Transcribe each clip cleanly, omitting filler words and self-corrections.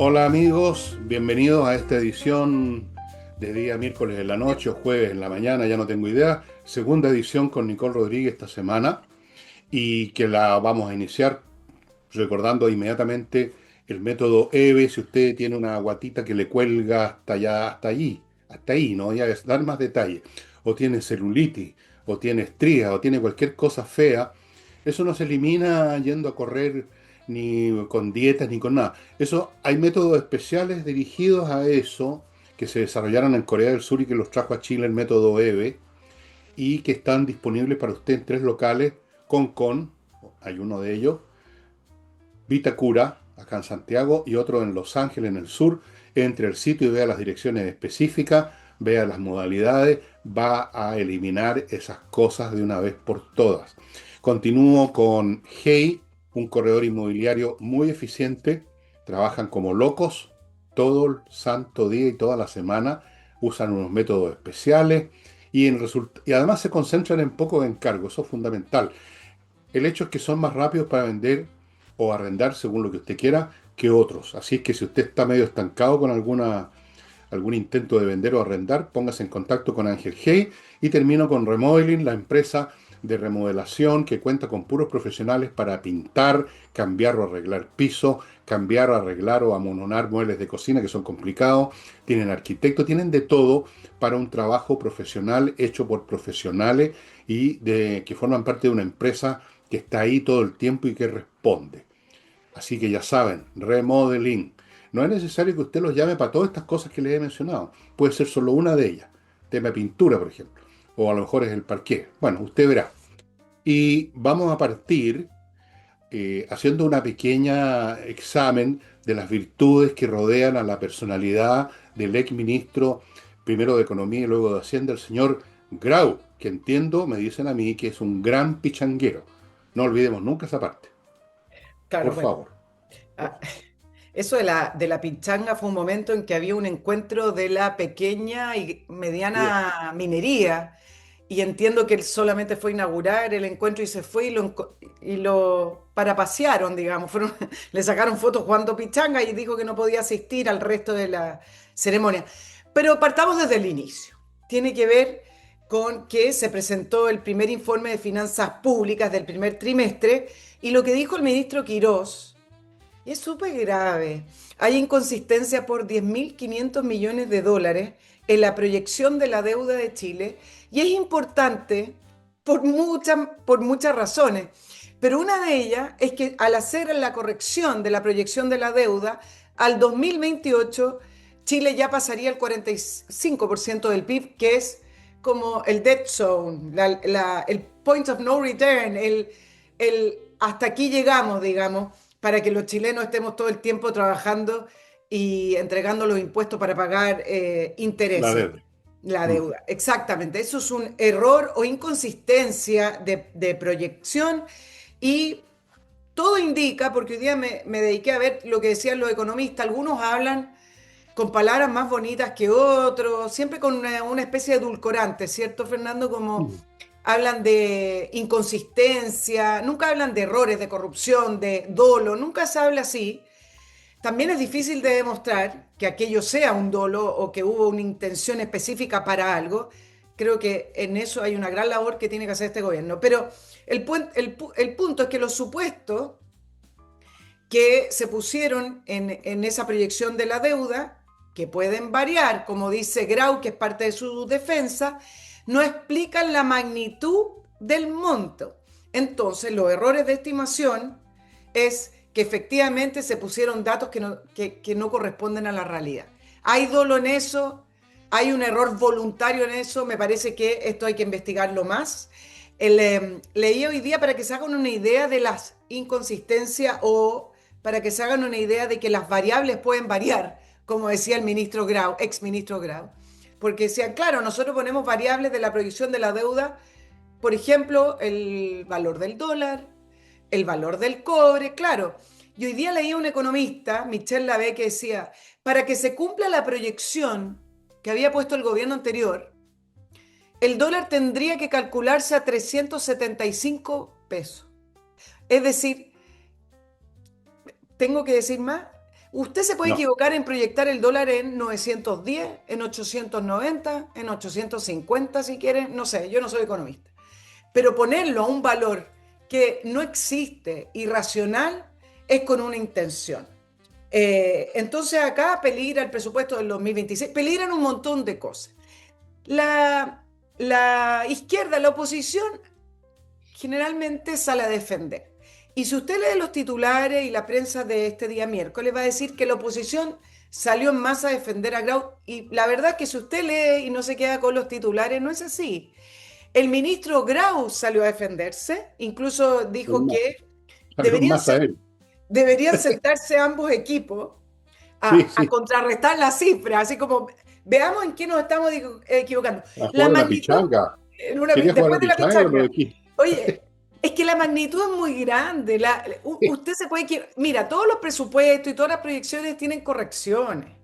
Hola amigos, bienvenidos a esta edición de día miércoles en la noche o jueves en la mañana, ya no tengo idea. Segunda edición con Nicole Rodríguez esta semana y que la vamos a iniciar recordando inmediatamente el método EVE. Si usted tiene una guatita que le cuelga hasta allá, hasta ahí, no voy a dar más detalles, o tiene celulitis, o tiene estrías, o tiene cualquier cosa fea, eso no se elimina yendo a correr ni con dietas ni con nada. Eso hay métodos especiales dirigidos a eso que se desarrollaron en Corea del Sur y que los trajo a Chile el método EVE y que están disponibles para usted en tres locales: con hay uno de ellos, Vitacura, acá en Santiago, y otro en Los Ángeles, en el sur. Entre el sitio y vea las direcciones específicas, vea las modalidades, va a eliminar esas cosas de una vez por todas. Continúo con Hey, un corredor inmobiliario muy eficiente. Trabajan como locos todo el santo día y toda la semana. Usan unos métodos especiales y además se concentran en pocos encargos. Eso es fundamental. El hecho es que son más rápidos para vender o arrendar, según lo que usted quiera, que otros. Así es que si usted está medio estancado con algún intento de vender o arrendar, póngase en contacto con Ángel Hey. Y termino con Remodeling, la empresa de remodelación que cuenta con puros profesionales para pintar, cambiar o arreglar piso, cambiar o arreglar o amononar muebles de cocina que son complicados. Tienen arquitecto, tienen de todo para un trabajo profesional hecho por profesionales que forman parte de una empresa que está ahí todo el tiempo y que responde. Así que ya saben, remodeling. No es necesario que usted los llame para todas estas cosas que les he mencionado. Puede ser solo una de ellas. Tema pintura, por ejemplo. O a lo mejor es el parqué. Bueno, usted verá. Y vamos a partir haciendo una pequeña examen de las virtudes que rodean a la personalidad del ex ministro, primero de Economía y luego de Hacienda, el señor Grau, que entiendo, me dicen a mí, que es un gran pichanguero. No olvidemos nunca esa parte. Claro, Por bueno, favor. ah, eso de la pichanga fue un momento en que había un encuentro de la pequeña y Bien. mediana minería, y entiendo que él solamente fue a inaugurar el encuentro y se fue y lo parapasearon, digamos, le sacaron fotos jugando pichanga y dijo que no podía asistir al resto de la ceremonia. Pero partamos desde el inicio. Tiene que ver con que se presentó el primer informe de finanzas públicas del primer trimestre y lo que dijo el ministro Quirós. Y es súper grave. Hay inconsistencia por 10.500 millones de dólares en la proyección de la deuda de Chile y es importante por muchas razones. Pero una de ellas es que al hacer la corrección de la proyección de la deuda, al 2028 Chile ya pasaría el 45% del PIB, que es como el dead zone, el point of no return, hasta aquí llegamos, digamos, para que los chilenos estemos todo el tiempo trabajando y entregando los impuestos para pagar La intereses. deuda. La Mm. deuda, exactamente. Eso es un error o inconsistencia de proyección y todo indica, porque hoy día me dediqué a ver lo que decían los economistas, algunos hablan con palabras más bonitas que otros, siempre con una especie de edulcorante, ¿cierto, Fernando? Como Mm. hablan de inconsistencia, nunca hablan de errores, de corrupción, de dolo, nunca se habla así. También es difícil de demostrar que aquello sea un dolo o que hubo una intención específica para algo. Creo que en eso hay una gran labor que tiene que hacer este gobierno. Pero el punto es que los supuestos que se pusieron en esa proyección de la deuda, que pueden variar, como dice Grau, que es parte de su defensa, no explican la magnitud del monto. Entonces, los errores de estimación es que efectivamente se pusieron datos que no corresponden a la realidad. Hay dolo en eso, hay un error voluntario en eso, me parece que esto hay que investigarlo más. Leí hoy día para que se hagan una idea de las inconsistencias o para que se hagan una idea de que las variables pueden variar, como decía el ministro Grau, ex ministro Grau. Porque decían, claro, nosotros ponemos variables de la proyección de la deuda, por ejemplo, el valor del dólar, el valor del cobre, claro. Y hoy día leía un economista, Michel Lavé, que decía, para que se cumpla la proyección que había puesto el gobierno anterior, el dólar tendría que calcularse a 375 pesos. Es decir, tengo que decir más, Usted se puede No, equivocar en proyectar el dólar en 910, en 890, en 850 si quiere, no sé, yo no soy economista. Pero ponerlo a un valor que no existe, irracional, es con una intención. Entonces acá peligra el presupuesto del 2026, peligran un montón de cosas. La izquierda, la oposición, generalmente sale a defender. Y si usted lee los titulares y la prensa de este día miércoles, va a decir que la oposición salió en masa a defender a Grau. Y la verdad es que si usted lee y no se queda con los titulares, no es así. El ministro Grau salió a defenderse, incluso dijo que salió deberían, más a él. deberían sentarse ambos equipos Sí, a sí, contrarrestar las cifras, así como veamos en qué nos estamos equivocando. a La jugar una magnitud, pichanga. Quería jugar después la de la pichanga o lo de pichanga, aquí. oye, es que la magnitud es muy grande. Usted se puede mira, todos los presupuestos y todas las proyecciones tienen correcciones.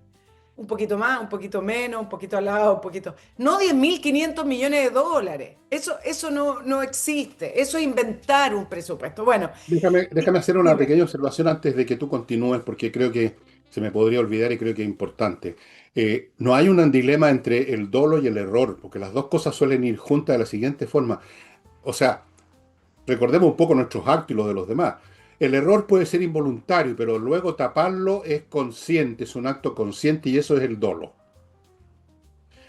Un poquito más, un poquito menos, un poquito al lado, un poquito. No 10.500 millones de dólares. Eso no existe. Eso es inventar un presupuesto. Bueno, Déjame hacer una dime. pequeña observación antes de que tú continúes, porque creo que se me podría olvidar y creo que es importante. No hay un dilema entre el dolo y el error, porque las dos cosas suelen ir juntas de la siguiente forma. O sea, recordemos un poco nuestros actos y los de los demás. El error puede ser involuntario, pero luego taparlo es consciente, es un acto consciente y eso es el dolo.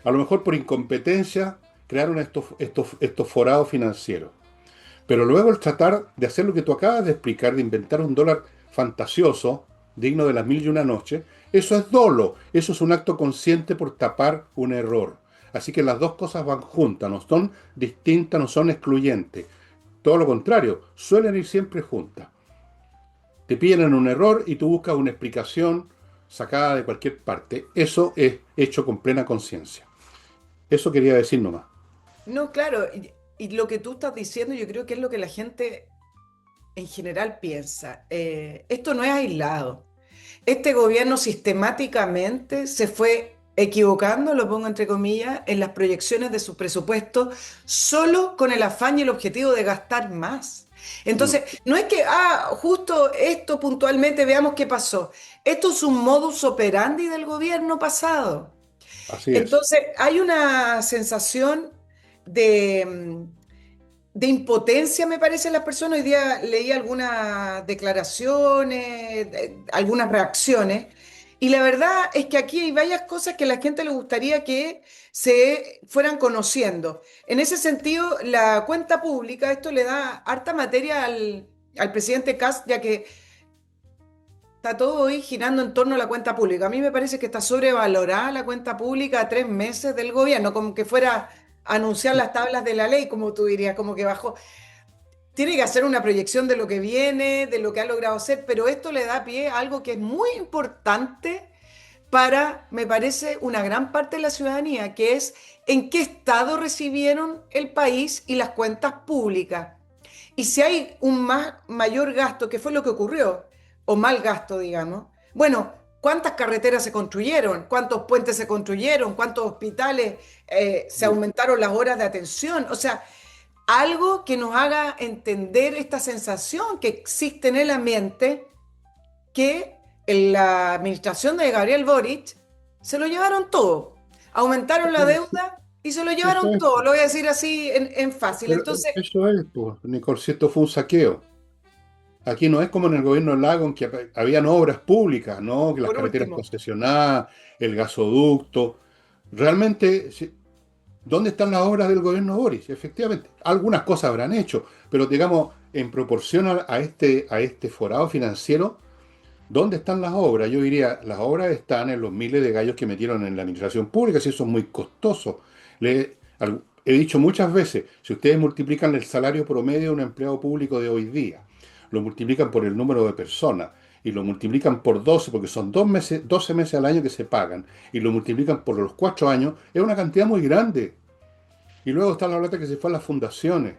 A lo mejor por incompetencia crearon estos forados financieros. Pero luego el tratar de hacer lo que tú acabas de explicar, de inventar un dólar fantasioso, digno de las mil y una noches, eso es dolo, eso es un acto consciente por tapar un error. Así que las dos cosas van juntas, no son distintas, no son excluyentes. Todo lo contrario, suelen ir siempre juntas. Te piden un error y tú buscas una explicación sacada de cualquier parte. Eso es hecho con plena conciencia. Eso quería decir nomás. No, claro. Y lo que tú estás diciendo, yo creo que es lo que la gente en general piensa. Esto no es aislado. Este gobierno sistemáticamente se fue equivocando, lo pongo entre comillas, en las proyecciones de su presupuesto, solo con el afán y el objetivo de gastar más. Mm, Entonces, no es que, justo esto puntualmente, veamos qué pasó. Esto es un modus operandi del gobierno pasado. así es. Entonces, hay una sensación de, de impotencia, me parece, en las personas. Hoy día leí algunas declaraciones, algunas reacciones, y la verdad es que aquí hay varias cosas que a la gente le gustaría que se fueran conociendo. En ese sentido, la cuenta pública, esto le da harta materia al presidente Kast, ya que está todo hoy girando en torno a la cuenta pública. A mí me parece que está sobrevalorada la cuenta pública a 3 meses del gobierno, como que fuera a anunciar las tablas de la ley, como tú dirías, como que bajó. Tiene que hacer una proyección de lo que viene, de lo que ha logrado hacer, pero esto le da pie a algo que es muy importante para, me parece, una gran parte de la ciudadanía, que es en qué estado recibieron el país y las cuentas públicas. Y si hay un mayor gasto, que fue lo que ocurrió, o mal gasto, digamos, bueno, ¿cuántas carreteras se construyeron? ¿Cuántos puentes se construyeron? ¿Cuántos hospitales se aumentaron las horas de atención? O sea, algo que nos haga entender esta sensación que existe en el ambiente que en la administración de Gabriel Boric se lo llevaron todo. Aumentaron la deuda y se lo Eso llevaron es. todo. Lo voy a decir así en fácil. Pero Entonces, eso es, pues, Nicole, si esto fue un saqueo. Aquí no es como en el gobierno de Lago, en que habían obras públicas, ¿no? Que las por carreteras último, concesionadas, el gasoducto. Realmente, ¿dónde están las obras del gobierno Boris? Efectivamente, algunas cosas habrán hecho, pero digamos, en proporción a este forado financiero, ¿dónde están las obras? Yo diría, las obras están en los miles de gallos que metieron en la administración pública, si eso es muy costoso. He dicho muchas veces, si ustedes multiplican el salario promedio de un empleado público de hoy día, lo multiplican por el número de personas y lo multiplican por 12, porque son 2 meses, 12 meses al año que se pagan, y lo multiplican por los 4 años, es una cantidad muy grande. Y luego está la plata que se fue a las fundaciones.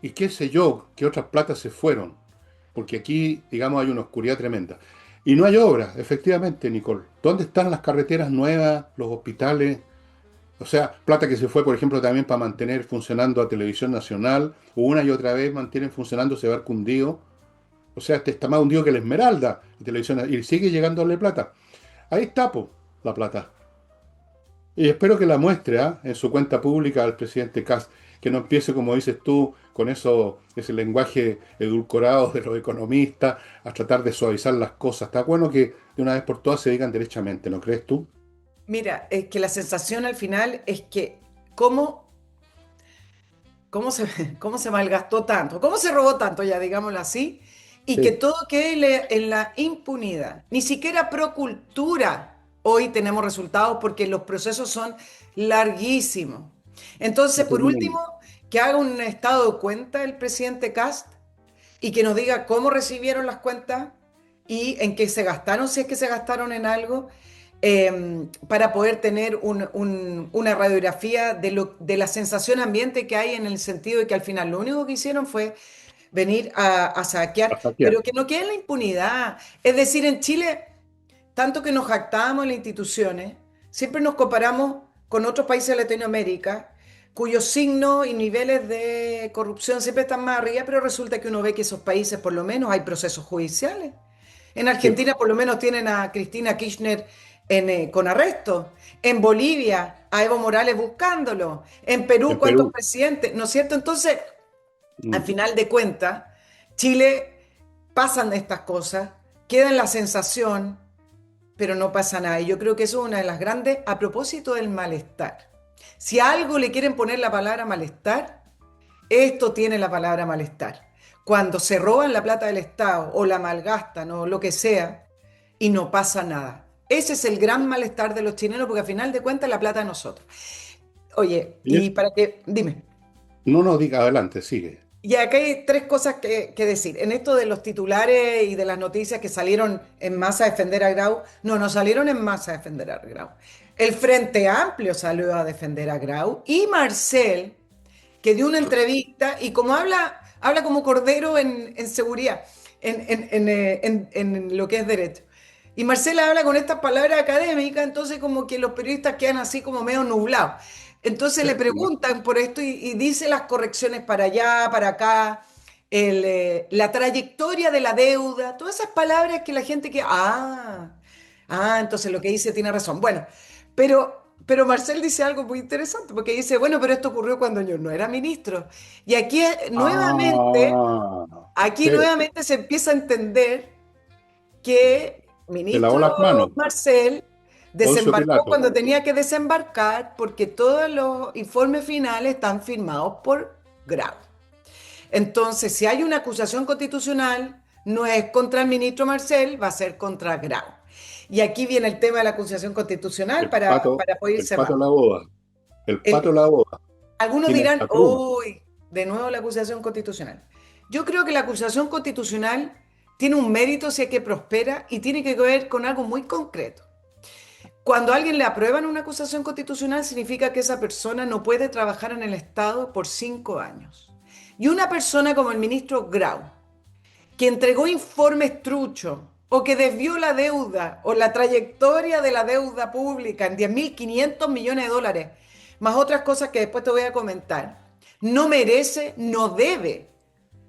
Y qué sé yo, qué otras platas se fueron. Porque aquí, digamos, hay una oscuridad tremenda. Y no hay obras, efectivamente, Nicole. ¿Dónde están las carreteras nuevas, los hospitales? O sea, plata que se fue, por ejemplo, también para mantener funcionando a Televisión Nacional, o una y otra vez mantienen funcionando ese barco hundido. O sea, este está más hundido que la Esmeralda, y televisión, y sigue llegándole plata. Ahí está, po, la plata. Y espero que la muestre, ¿ah? En su cuenta pública al presidente Kast, que no empiece, como dices tú, con eso, ese lenguaje edulcorado de los economistas, a tratar de suavizar las cosas. Está bueno que de una vez por todas se digan derechamente, ¿no crees tú? Mira, es que la sensación al final es que cómo, cómo se, cómo se malgastó tanto, cómo se robó tanto, ya digámoslo así, y que Sí, todo quede en la impunidad. Ni siquiera Procultura hoy tenemos resultados porque los procesos son larguísimos. Entonces, no por terminan. último, que haga un estado de cuenta el presidente Kast y que nos diga cómo recibieron las cuentas y en qué se gastaron, si es que se gastaron en algo, para poder tener una radiografía de la sensación ambiente que hay en el sentido de que al final lo único que hicieron fue venir a saquear, Hasta aquí. pero que no quede en la impunidad. Es decir, en Chile, tanto que nos jactábamos en las instituciones, siempre nos comparamos con otros países de Latinoamérica cuyos signos y niveles de corrupción siempre están más arriba, pero resulta que uno ve que esos países por lo menos hay procesos judiciales. En Sí, Argentina por lo menos tienen a Cristina Kirchner con arresto. En Bolivia a Evo Morales buscándolo. En Perú, en ¿cuántos Perú. presidentes? ¿No es cierto? Entonces, al Mm. final de cuentas, Chile pasan estas cosas, queda en la sensación, pero no pasa nada. Y yo creo que eso es una de las grandes, a propósito del malestar. Si a algo le quieren poner la palabra malestar, esto tiene la palabra malestar. Cuando se roban la plata del Estado o la malgastan o lo que sea y no pasa nada. Ese es el gran malestar de los chilenos porque al final de cuentas la plata es nosotros. Oye, Y y es, para que, dime. no, no, diga adelante, sigue. Y acá hay tres cosas que decir. En esto de los titulares y de las noticias que salieron en masa a defender a Grau, no, no salieron en masa a defender a Grau. El Frente Amplio salió a defender a Grau y Marcel, que dio una entrevista y como habla como cordero en seguridad, en lo que es derecho. Y Marcela habla con estas palabras académicas, entonces como que los periodistas quedan así como medio nublados. Entonces le preguntan por esto y dice las correcciones para allá, para acá, la trayectoria de la deuda, todas esas palabras que la gente que, entonces lo que dice tiene razón. Bueno, pero Marcel dice algo muy interesante, porque dice, bueno, pero esto ocurrió cuando yo no era ministro. Y Ah, aquí pero nuevamente se empieza a entender que se lavó ministro las manos. Marcel Poncio desembarcó Pilato. cuando tenía que desembarcar porque todos los informes finales están firmados por Grau. Entonces, si hay una acusación constitucional, no es contra el ministro Marcel, va a ser contra Grau. Y aquí viene el tema de la acusación constitucional para poder ir El pato cerrando. la boda. El pato El- la boda. algunos Tiene dirán, esta pluma. uy, de nuevo la acusación constitucional. Yo creo que la acusación constitucional tiene un mérito si es que prospera y tiene que ver con algo muy concreto. Cuando a alguien le aprueban una acusación constitucional, significa que esa persona no puede trabajar en el Estado por 5 años. Y una persona como el ministro Grau, que entregó informes truchos o que desvió la deuda o la trayectoria de la deuda pública en 10.500 millones de dólares, más otras cosas que después te voy a comentar, no merece, no debe,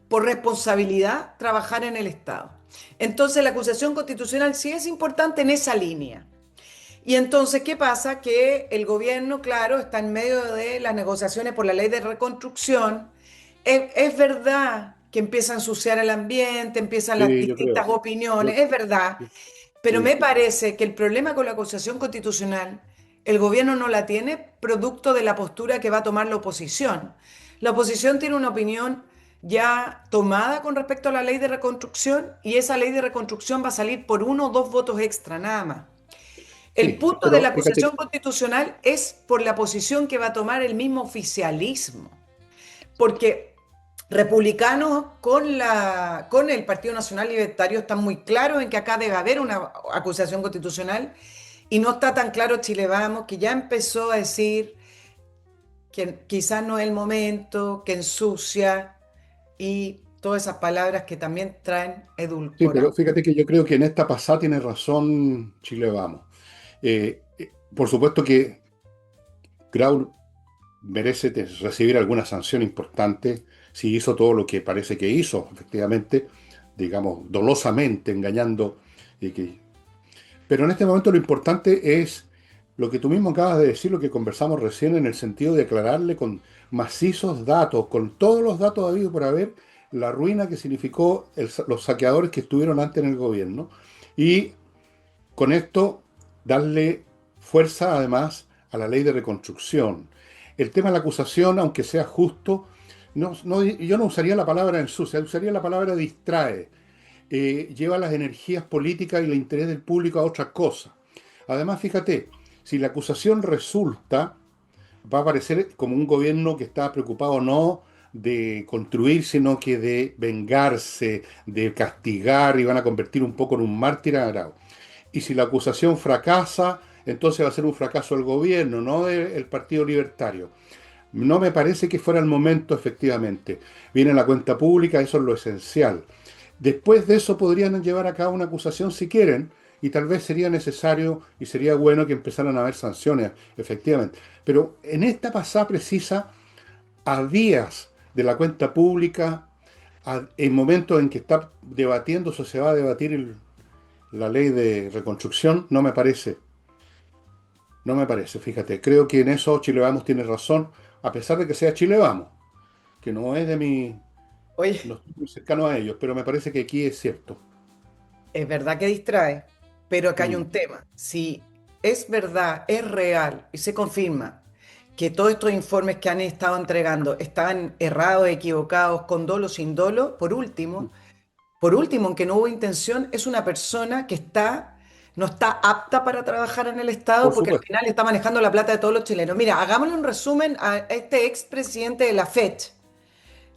por responsabilidad, trabajar en el Estado. Entonces la acusación constitucional sí es importante en esa línea. Y entonces, ¿qué pasa? Que el gobierno, claro, está en medio de las negociaciones por la ley de reconstrucción. Es verdad que empieza a ensuciar el ambiente, empiezan las Sí, yo distintas creo. opiniones, Yo- es verdad, pero me sí, parece que el problema con la acusación constitucional, el gobierno no la tiene producto de la postura que va a tomar la oposición. La oposición tiene una opinión ya tomada con respecto a la ley de reconstrucción y esa ley de reconstrucción va a salir por 1 o 2 votos extra, nada más. El sí, punto de la pero fíjate, acusación constitucional es por la posición que va a tomar el mismo oficialismo, porque republicanos con el Partido Nacional Libertario están muy claros en que acá debe haber una acusación constitucional y no está tan claro Chile Vamos, que ya empezó a decir que quizás no es el momento, que ensucia y todas esas palabras que también traen sí, pero edulcorado. fíjate que yo creo que en esta pasada tiene razón Chile Vamos. Por supuesto que Grau merece recibir alguna sanción importante si hizo todo lo que parece que hizo, efectivamente, digamos, dolosamente engañando. y que- Pero en este momento lo importante es lo que tú mismo acabas de decir, lo que conversamos recién, en el sentido de aclararle con macizos datos, con todos los datos habidos por haber, la ruina que significó los saqueadores que estuvieron antes en el gobierno. Y con esto darle fuerza además a la ley de reconstrucción. El tema de la acusación, aunque sea justo, yo no usaría la palabra ensucia, usaría la palabra distrae. Lleva las energías políticas y el interés del público a otras cosas. Además, fíjate, si la acusación resulta, va a parecer como un gobierno que está preocupado no de construir, sino que de vengarse, de castigar, y van a convertir un poco en un mártir a Grau. Y si la acusación fracasa, entonces va a ser un fracaso del gobierno, no del Partido Libertario. No me parece que fuera el momento, efectivamente. Viene la cuenta pública, eso es lo esencial. Después de eso podrían llevar a cabo una acusación si quieren, y tal vez sería necesario y sería bueno que empezaran a haber sanciones, efectivamente. Pero en esta pasada precisa, a días de la cuenta pública, en momentos en que está debatiéndose o se va a debatir la ley de reconstrucción, no me parece, fíjate. Creo que en eso Chile Vamos tiene razón, a pesar de que sea Chile Vamos, que no es de mi, no Oye, estoy muy cercano a ellos, pero me parece que aquí es cierto. es verdad que distrae, pero acá hay Mm. un tema. Si es verdad, es real y se confirma que todos estos informes que han estado entregando estaban errados, equivocados, con dolo, sin dolo, por último, aunque no hubo intención, es una persona que no está apta para trabajar en el Estado Por porque al supuesto. final está manejando la plata de todos los chilenos. Mira, hagámosle un resumen a este expresidente de la FED,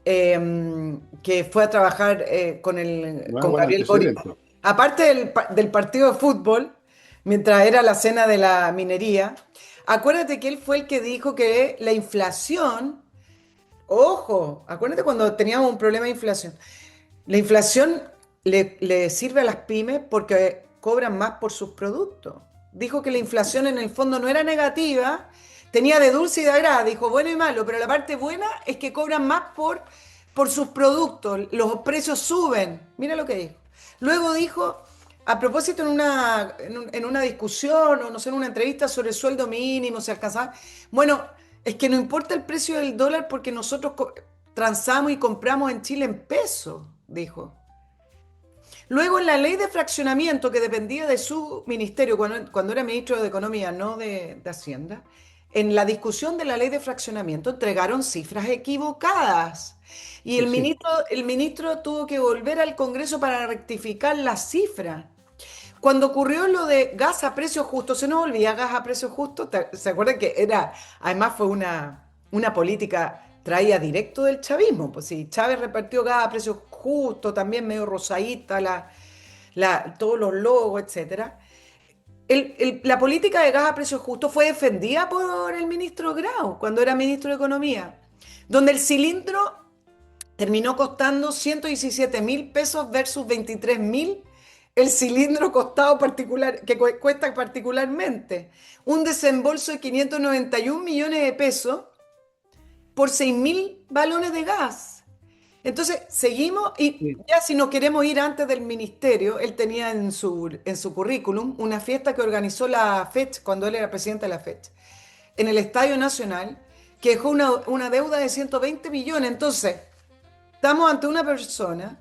que fue a trabajar No es con buen Gabriel Boric. antecedente. Aparte del partido de fútbol, mientras era la cena de la minería, acuérdate que él fue el que dijo que la inflación, ojo, acuérdate cuando teníamos un problema de inflación, la inflación le sirve a las pymes porque cobran más por sus productos. Dijo que la inflación en el fondo no era negativa, tenía de dulce y de agrada, dijo bueno y malo, pero la parte buena es que cobran más por sus productos, los precios suben. Mira lo que dijo. Luego dijo, a propósito en una discusión o no sé, en una entrevista sobre el sueldo mínimo, se alcanzaba, bueno, es que no importa el precio del dólar porque nosotros transamos y compramos en Chile en pesos, dijo. Luego, en la ley de fraccionamiento, que dependía de su ministerio cuando era ministro de Economía, no de Hacienda, en la discusión de la ley de fraccionamiento entregaron cifras equivocadas. Y Sí, sí. el ministro tuvo que volver al Congreso para rectificar las cifras. Cuando ocurrió lo de gas a precio justo, se nos olvida gas a precio justo, ¿se acuerdan que además fue una política traída directo del chavismo? Pues sí, Chávez repartió gas a precio justo, también medio rosadita, todos los logos, etcétera. La política de gas a precio justo fue defendida por el ministro Grau cuando era ministro de Economía, donde el cilindro terminó costando 117.000 pesos versus 23.000 el cilindro costado particular, que cuesta particularmente. Un desembolso de 591 millones de pesos por 6.000 balones de gas. Entonces, seguimos y Sí. ya si nos queremos ir antes del ministerio, él tenía en su currículum una fiesta que organizó la FECH cuando él era presidente de la FECH, en el Estadio Nacional, que dejó una deuda de 120 millones. Entonces, estamos ante una persona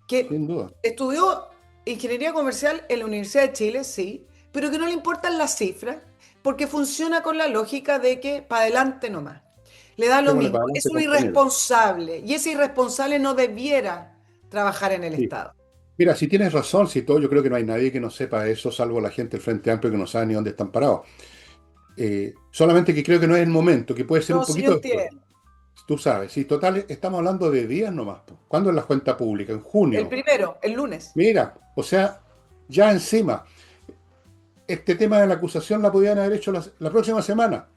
que Sin duda. estudió ingeniería comercial en la Universidad de Chile, sí, pero que no le importan las cifras porque funciona con la lógica de que para adelante nomás. Le da lo Démosle mismo. para Es adelante, un compañero. irresponsable y ese irresponsable no debiera trabajar en el Sí. Estado. Mira, si tienes razón, si todo, yo creo que no hay nadie que no sepa eso, salvo la gente del Frente Amplio que no sabe ni dónde están parados. Solamente que creo que no es el momento, que puede ser un No, sí, yo poquito después. entiendo. Tú sabes, si total, estamos hablando de días nomás, po. ¿Cuándo es la cuenta pública? En El junio. primero, el lunes. Mira, o sea, ya encima, este tema de la acusación la podían haber hecho la próxima semana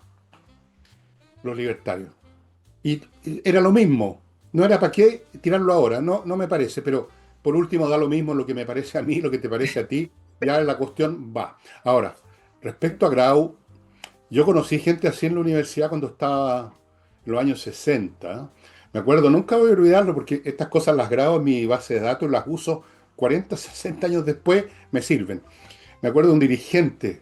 los libertarios. Y era lo mismo. No era para qué tirarlo ahora, no, no me parece, pero por último da lo mismo lo que me parece a mí, lo que te parece a ti, ya la cuestión va. Ahora, respecto a Grau, yo conocí gente así en la universidad cuando estaba en los años 60. Me acuerdo, nunca voy a olvidarlo porque estas cosas las grabo en mi base de datos, las uso 40, 60 años después, me sirven. Me acuerdo de un dirigente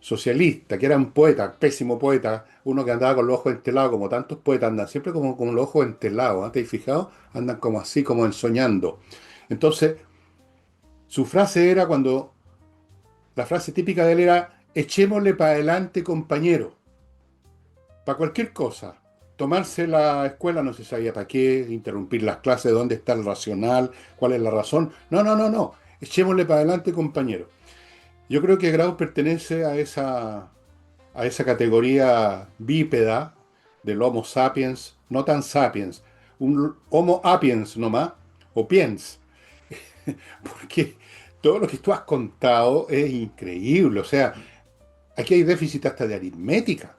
socialista, que era un poeta, pésimo poeta, uno que andaba con los ojos entelados, como tantos poetas andan, siempre como con los ojos entelados, ¿ah? ¿Te has fijado? Andan como así, como ensoñando. Entonces, su frase era cuando, la frase típica de él era, echémosle para adelante, compañero, para cualquier cosa. Tomarse la escuela no se sabía para qué, interrumpir las clases, dónde está el racional, cuál es la razón. No, no, no, no. Echémosle para adelante, compañero. Yo creo que Grau pertenece a esa categoría bípeda del Homo sapiens, no tan sapiens, un Homo sapiens nomás, o piens, porque todo lo que tú has contado es increíble. O sea, aquí hay déficit hasta de aritmética.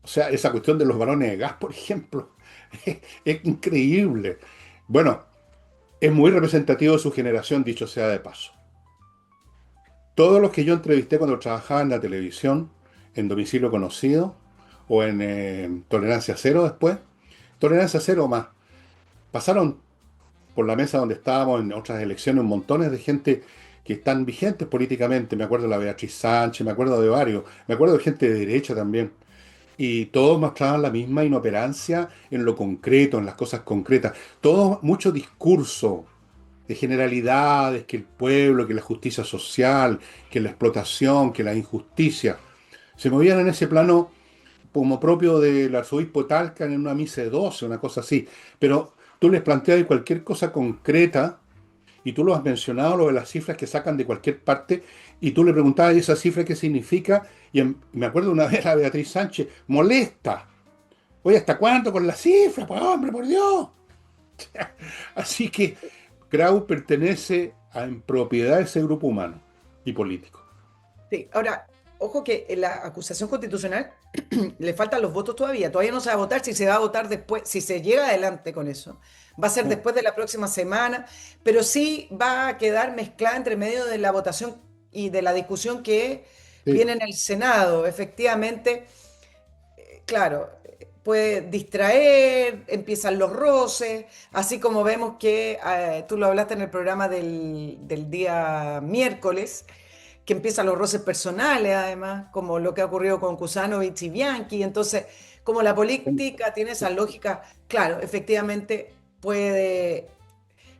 O sea, esa cuestión de los balones de gas, por ejemplo, es increíble. Bueno, es muy representativo de su generación, dicho sea de paso. Todos los que yo entrevisté cuando trabajaba en la televisión, en Domicilio Conocido, o en Tolerancia Cero después, Tolerancia Cero más, pasaron por la mesa donde estábamos en otras elecciones montones de gente que están vigentes políticamente. Me acuerdo de la Beatriz Sánchez, me acuerdo de varios, me acuerdo de gente de derecha también. Y todos mostraban la misma inoperancia en lo concreto, en las cosas concretas. Todo, mucho discurso de generalidades, que el pueblo, que la justicia social, que la explotación, que la injusticia. Se movían en ese plano como propio del arzobispo Talca en una misa de 12, una cosa así. Pero tú les planteas cualquier cosa concreta, y tú lo has mencionado, lo de las cifras que sacan de cualquier parte, y tú le preguntabas, ¿y esa cifra qué significa? Me acuerdo una vez a Beatriz Sánchez, molesta. Oye, ¿hasta cuánto con la cifra? Pues hombre, por Dios. Así que Grau pertenece en propiedad a ese grupo humano y político. Sí, ahora, ojo que en la acusación constitucional le faltan los votos todavía. Todavía no se va a votar si se va a votar después, si se llega adelante con eso. Va a ser Mm. después de la próxima semana, pero sí va a quedar mezclada entre medio de la votación y de la discusión que Sí, viene en el Senado. Efectivamente, claro, puede distraer, empiezan los roces, así como vemos que tú lo hablaste en el programa del día miércoles, que empiezan los roces personales, además, como lo que ha ocurrido con Kusanovich y Bianchi. Entonces, como la política tiene esa lógica, claro, efectivamente puede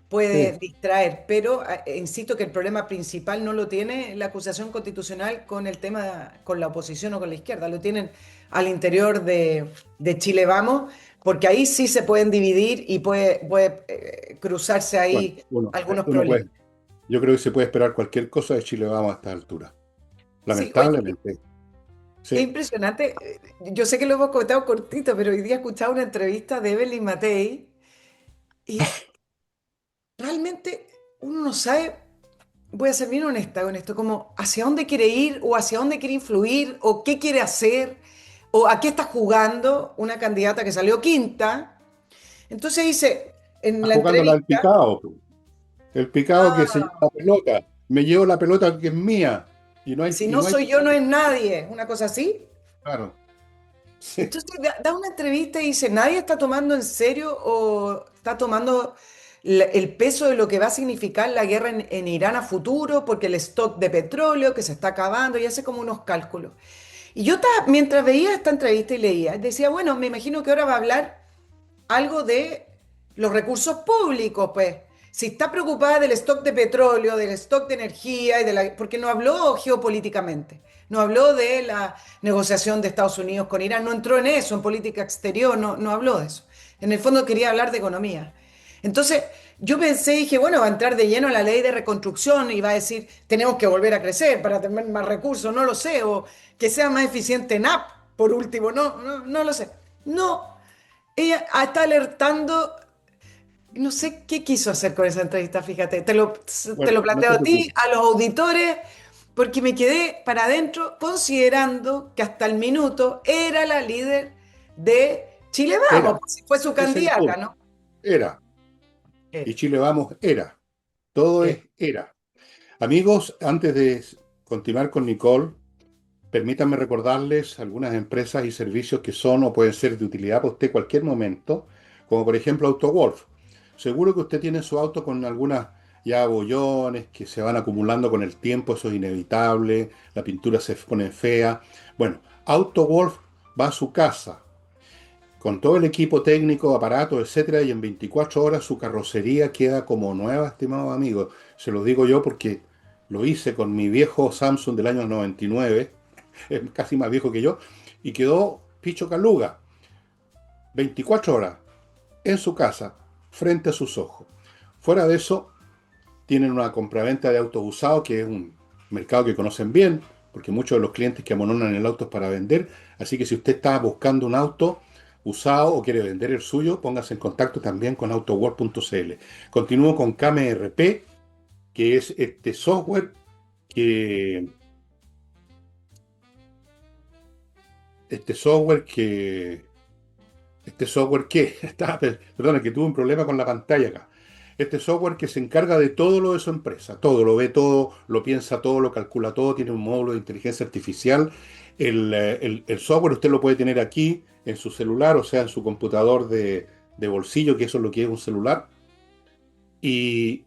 sí. distraer, pero insisto que el problema principal no lo tiene la acusación constitucional con el tema, con la oposición o con la izquierda, lo tienen al interior de Chile Vamos, porque ahí sí se pueden dividir y puede cruzarse Bueno, ahí algunos uno problemas. puede, yo creo que se puede esperar cualquier cosa de Chile Vamos a esta altura. Sí, oye, Lamentablemente. es Sí. impresionante. Yo sé que lo hemos comentado cortito, pero hoy día he escuchado una entrevista de Evelyn Matei y realmente uno no sabe, voy a ser bien honesta con esto, como hacia dónde quiere ir o hacia dónde quiere influir o qué quiere hacer o a qué está jugando una candidata que salió quinta. Entonces dice en Está la jugando al entrevista, picado, po. El picado que se lleva ah, la pelota. Me llevo la pelota que es mía. si Y no no hay. soy yo, no es nadie, una cosa así. Claro. Sí. Entonces da una entrevista y dice, nadie está tomando en serio o está tomando el peso de lo que va a significar la guerra en Irán a futuro, porque el stock de petróleo que se está acabando y hace como unos cálculos. Y yo mientras veía esta entrevista y leía, decía, bueno, me imagino que ahora va a hablar algo de los recursos públicos, pues. Si está preocupada del stock de petróleo, del stock de energía, porque no habló geopolíticamente, no habló de la negociación de Estados Unidos con Irán, no entró en eso, en política exterior, no habló de eso. En el fondo quería hablar de economía. Entonces, yo pensé, dije, bueno, va a entrar de lleno a la ley de reconstrucción y va a decir, tenemos que volver a crecer para tener más recursos, no lo sé, o que sea más eficiente en app, por último, no lo sé. No, ella está alertando, no sé qué quiso hacer con esa entrevista, fíjate, te Bueno, lo no planteo te a ti, preocupes. a los auditores, porque me quedé para adentro considerando que hasta el minuto era la líder de Chile Vamos, Era. pues, si fue su Ese es el candidata, punto. ¿no? Era. Y Era, Chile Vamos era. Todo era. es era. Amigos, antes de continuar con Nicole, permítanme recordarles algunas empresas y servicios que son o pueden ser de utilidad para usted en cualquier momento. como por ejemplo AutoWolf. Seguro que usted tiene su auto con algunas ya abollones que se van acumulando con el tiempo, eso es inevitable, la pintura se pone fea. Bueno, AutoWolf va a su casa con todo el equipo técnico, aparatos, etcétera, y en 24 horas su carrocería queda como nueva, estimado amigo. Se lo digo yo porque lo hice con mi viejo Samsung del año 99, es casi más viejo que yo, y quedó Picho Caluga, 24 horas, en su casa, frente a sus ojos. Fuera de eso, tienen una compraventa de autos usados, que es un mercado que conocen bien, porque muchos de los clientes que amononan el auto es para vender. Así que si usted está buscando un auto usado o quiere vender el suyo, póngase en contacto también con autoworld.cl. Continúo con KMRP, que es que, este software que perdona, que tuve un problema con la pantalla acá. Este software que se encarga de todo lo de su empresa, todo, lo ve todo, lo piensa todo, lo calcula todo, tiene un módulo de inteligencia artificial. El software usted lo puede tener aquí en su celular, o sea, en su computador de bolsillo, que eso es lo que es un celular, y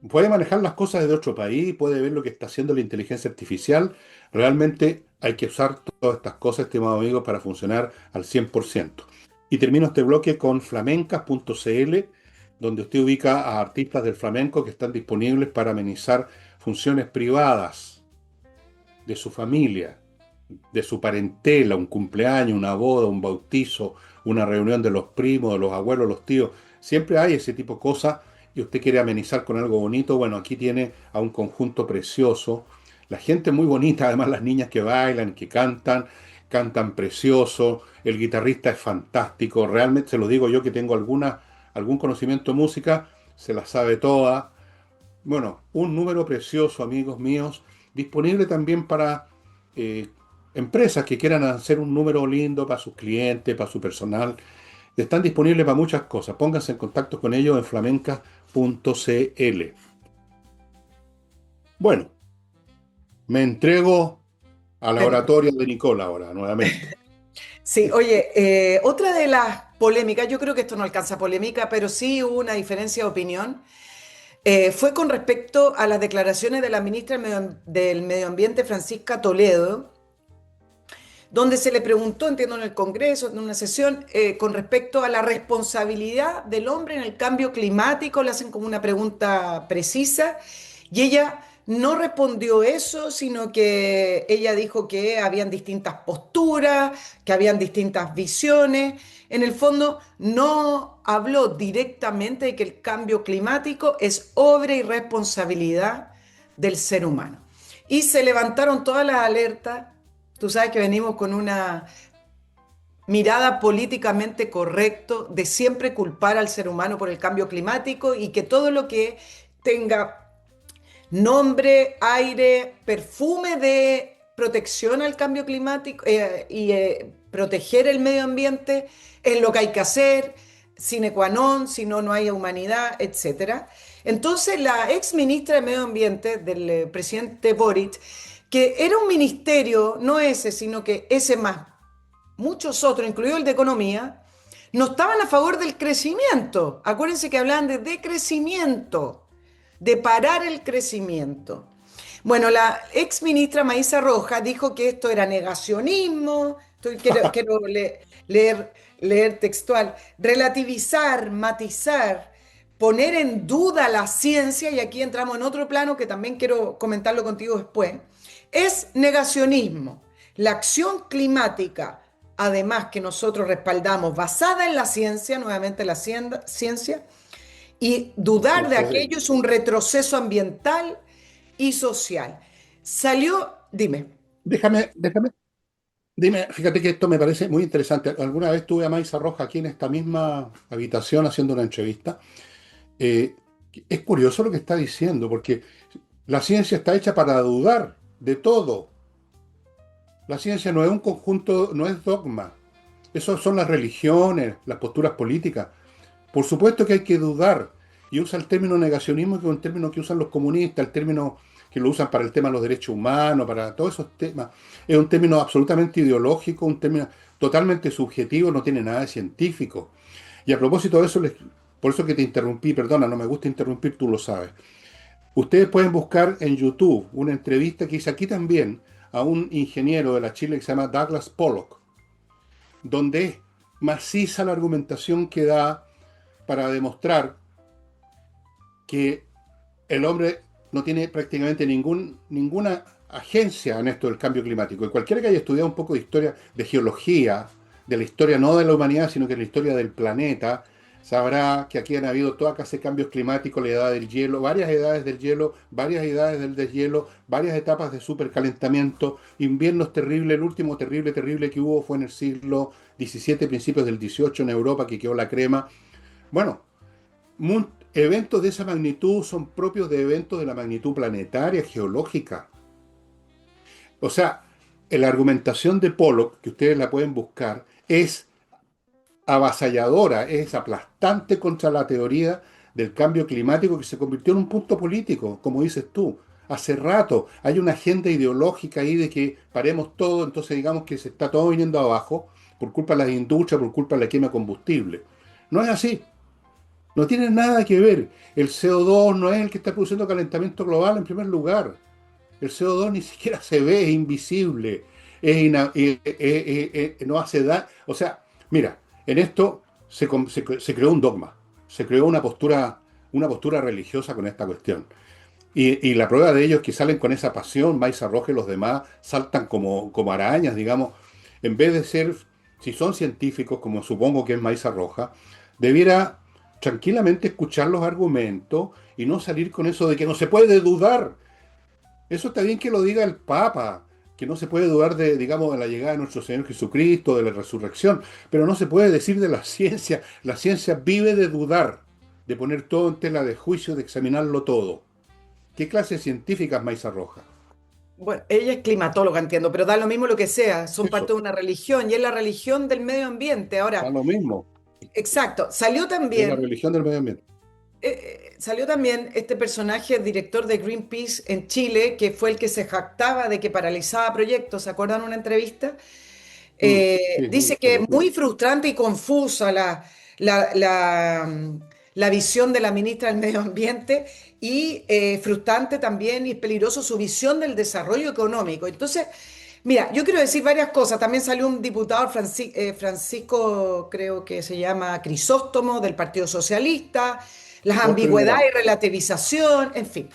puede manejar las cosas desde otro país, puede ver lo que está haciendo la inteligencia artificial. Realmente hay que usar todas estas cosas, estimado amigo, para funcionar al 100%. Y termino este bloque con flamencas.cl, donde usted ubica a artistas del flamenco que están disponibles para amenizar funciones privadas de su familia, de su parentela, un cumpleaños, una boda, un bautizo, una reunión de los primos, de los abuelos, los tíos. Siempre hay ese tipo de cosas y usted quiere amenizar con algo bonito. Bueno, aquí tiene a un conjunto precioso. La gente muy bonita, además las niñas que bailan, que cantan, cantan precioso. El guitarrista es fantástico. Realmente se lo digo yo que tengo algún conocimiento de música, se la sabe toda. Bueno, un número precioso, amigos míos, disponible también para eh, empresas que quieran hacer un número lindo para sus clientes, para su personal. Están disponibles para muchas cosas. Pónganse en contacto con ellos en flamenca.cl. Bueno, me entrego a la oratoria de Nicola ahora, nuevamente. Sí, oye, otra de las polémicas, yo creo que esto no alcanza polémica, pero sí hubo una diferencia de opinión, fue con respecto a las declaraciones de la ministra del Medio Ambiente, Francisca Toledo, donde se le preguntó, entiendo, en el Congreso, en una sesión, con respecto a la responsabilidad del hombre en el cambio climático. Le hacen como una pregunta precisa y ella no respondió eso, sino que ella dijo que habían distintas posturas, que habían distintas visiones. En el fondo, no habló directamente de que el cambio climático es obra y responsabilidad del ser humano. Y se levantaron todas las alertas. Tú sabes que venimos con una mirada políticamente correcto de siempre culpar al ser humano por el cambio climático y que todo lo que tenga nombre, aire, perfume de protección al cambio climático proteger el medio ambiente es lo que hay que hacer, sine qua non, si no, no hay humanidad, etcétera. Entonces, la ex ministra de Medio Ambiente del presidente Boric, que era un ministerio, no ese, sino que ese más muchos otros, incluido el de Economía, no estaban a favor del crecimiento. Acuérdense que hablaban de decrecimiento, de parar el crecimiento. Bueno, la ex ministra Maísa Roja dijo que esto era negacionismo, quiero leer textual, relativizar, matizar, poner en duda la ciencia, y aquí entramos en otro plano que también quiero comentarlo contigo después, es negacionismo. La acción climática, además que nosotros respaldamos, basada en la ciencia, nuevamente la ciencia, y dudar de Eso es. aquello es un retroceso ambiental y social. Salió, dime. Déjame, dime, fíjate que esto me parece muy interesante. Alguna vez tuve a Maisa Roja aquí en esta misma habitación haciendo una entrevista. Eh, es curioso lo que está diciendo, porque la ciencia está hecha para dudar de todo. La ciencia no es un conjunto, no es dogma. Eso son las religiones, las posturas políticas. Por supuesto que hay que dudar. Y usa el término negacionismo, que es un término que usan los comunistas, el término que lo usan para el tema de los derechos humanos, para todos esos temas. Es un término absolutamente ideológico, un término totalmente subjetivo, no tiene nada de científico. Y a propósito de eso, por eso que te interrumpí, perdona, no me gusta interrumpir, tú lo sabes. Ustedes pueden buscar en YouTube una entrevista que hice aquí también a un ingeniero de la Chile que se llama Douglas Pollock, donde es maciza la argumentación que da para demostrar que el hombre no tiene prácticamente ninguna agencia en esto del cambio climático. Y cualquiera que haya estudiado un poco de historia, de geología, de la historia no de la humanidad, sino que de la historia del planeta, sabrá que aquí han habido toda clase de cambios climáticos, la edad del hielo, varias edades del hielo, varias edades del deshielo, varias etapas de supercalentamiento, inviernos terribles, el último terrible que hubo fue en el siglo XVII, principios del XVIII en Europa, que quedó la crema. Bueno, eventos de esa magnitud son propios de eventos de la magnitud planetaria, geológica. O sea, la argumentación de Pollock, que ustedes la pueden buscar, es avasalladora, es aplastante contra la teoría del cambio climático que se convirtió en un punto político, como dices tú. Hace rato hay una agenda ideológica ahí de que paremos todo, entonces digamos que se está todo viniendo abajo por culpa de las industrias, por culpa de la quema de combustible. No es así. No tiene nada que ver. El CO2 no es el que está produciendo calentamiento global en primer lugar. El CO2 ni siquiera se ve, es invisible, no hace daño. O sea, mira, en esto se creó un dogma, se creó una postura religiosa con esta cuestión. Y la prueba de ello es que salen con esa pasión, Maiza Roja y los demás saltan como arañas, digamos, en vez de ser, si son científicos, como supongo que es Maiza Roja, debiera tranquilamente escuchar los argumentos y no salir con eso de que no se puede dudar. Eso está bien que lo diga el Papa, que no se puede dudar de, digamos, de la llegada de nuestro Señor Jesucristo, de la resurrección, pero no se puede decir de la ciencia. La ciencia vive de dudar, de poner todo en tela de juicio, de examinarlo todo. ¿Qué clase científica es Maiza Roja? Bueno, ella es climatóloga, entiendo, pero da lo mismo lo que sea, son parte Eso, de una religión y es la religión del medio ambiente. da Ahora, lo mismo. exacto, Es la religión del medio ambiente. salió también este personaje, director de Greenpeace en Chile, que fue el que se jactaba de que paralizaba proyectos. ¿Se acuerdan una entrevista? Sí, Dice que es pelotudo. muy frustrante y confusa la, la, mm, la visión de la ministra del Medio Ambiente y frustrante también y peligroso su visión del desarrollo económico. Entonces, mira, yo quiero decir varias cosas. También salió un diputado, Francisco, creo que se llama Crisóstomo, del Partido Socialista, las Otro ambigüedades y ignorante. relativización, en fin.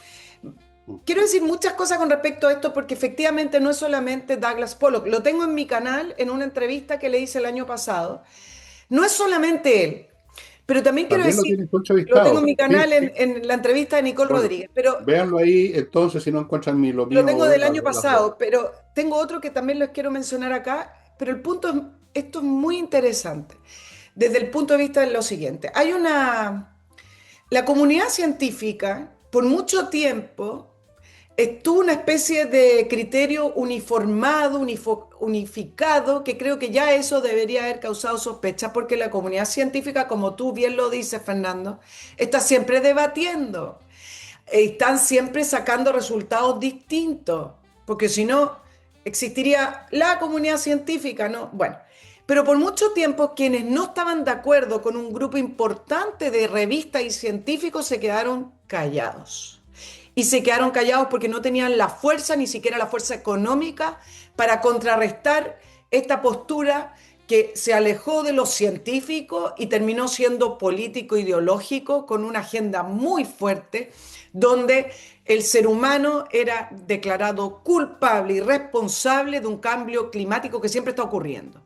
Quiero decir muchas cosas con respecto a esto porque efectivamente no es solamente Douglas Pollock. Lo tengo en mi canal en una entrevista que le hice el año pasado. No es solamente él, pero también quiero También lo decir, tienen lo tengo en entrevistado. mi Sí, canal en la entrevista de Nicole bueno, Rodríguez, pero véanlo ahí, entonces, si no encuentran lo lo mío, tengo o del ver año las dos. pasado, pero tengo otro que también les quiero mencionar acá, pero el punto es, esto es muy interesante desde el punto de vista de lo siguiente. La comunidad científica por mucho tiempo estuvo una especie de criterio uniformado, unificado, que creo que ya eso debería haber causado sospecha, porque la comunidad científica, como tú bien lo dices, Fernando, está siempre debatiendo, están siempre sacando resultados distintos, porque si no, existiría la comunidad científica, ¿no? Bueno, pero por mucho tiempo quienes no estaban de acuerdo con un grupo importante de revistas y científicos se quedaron callados. Y se quedaron callados porque no tenían la fuerza, ni siquiera la fuerza económica, para contrarrestar esta postura que se alejó de lo científico y terminó siendo político ideológico con una agenda muy fuerte donde el ser humano era declarado culpable y responsable de un cambio climático que siempre está ocurriendo.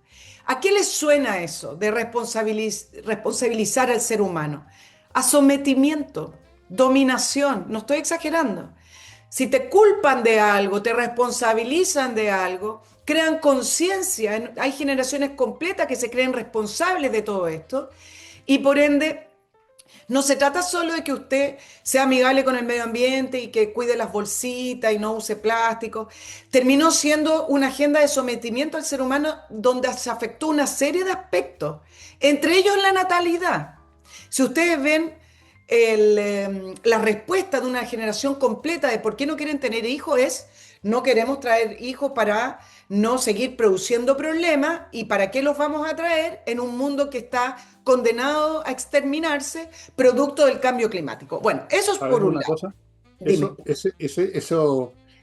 ¿A qué les suena eso de responsabilizar al ser humano? A sometimiento, dominación, no estoy exagerando. Si te culpan de algo, te responsabilizan de algo, crean conciencia, hay generaciones completas que se creen responsables de todo esto y por ende no se trata solo de que usted sea amigable con el medio ambiente y que cuide las bolsitas y no use plástico. Terminó siendo una agenda de sometimiento al ser humano donde se afectó una serie de aspectos, entre ellos la natalidad. Si ustedes ven la respuesta de una generación completa de por qué no quieren tener hijos es no queremos traer hijos para no seguir produciendo problemas. ¿Y para qué los vamos a traer en un mundo que está condenado a exterminarse producto del cambio climático? Bueno, eso es ¿Sabes por un una lado. cosa? Dime.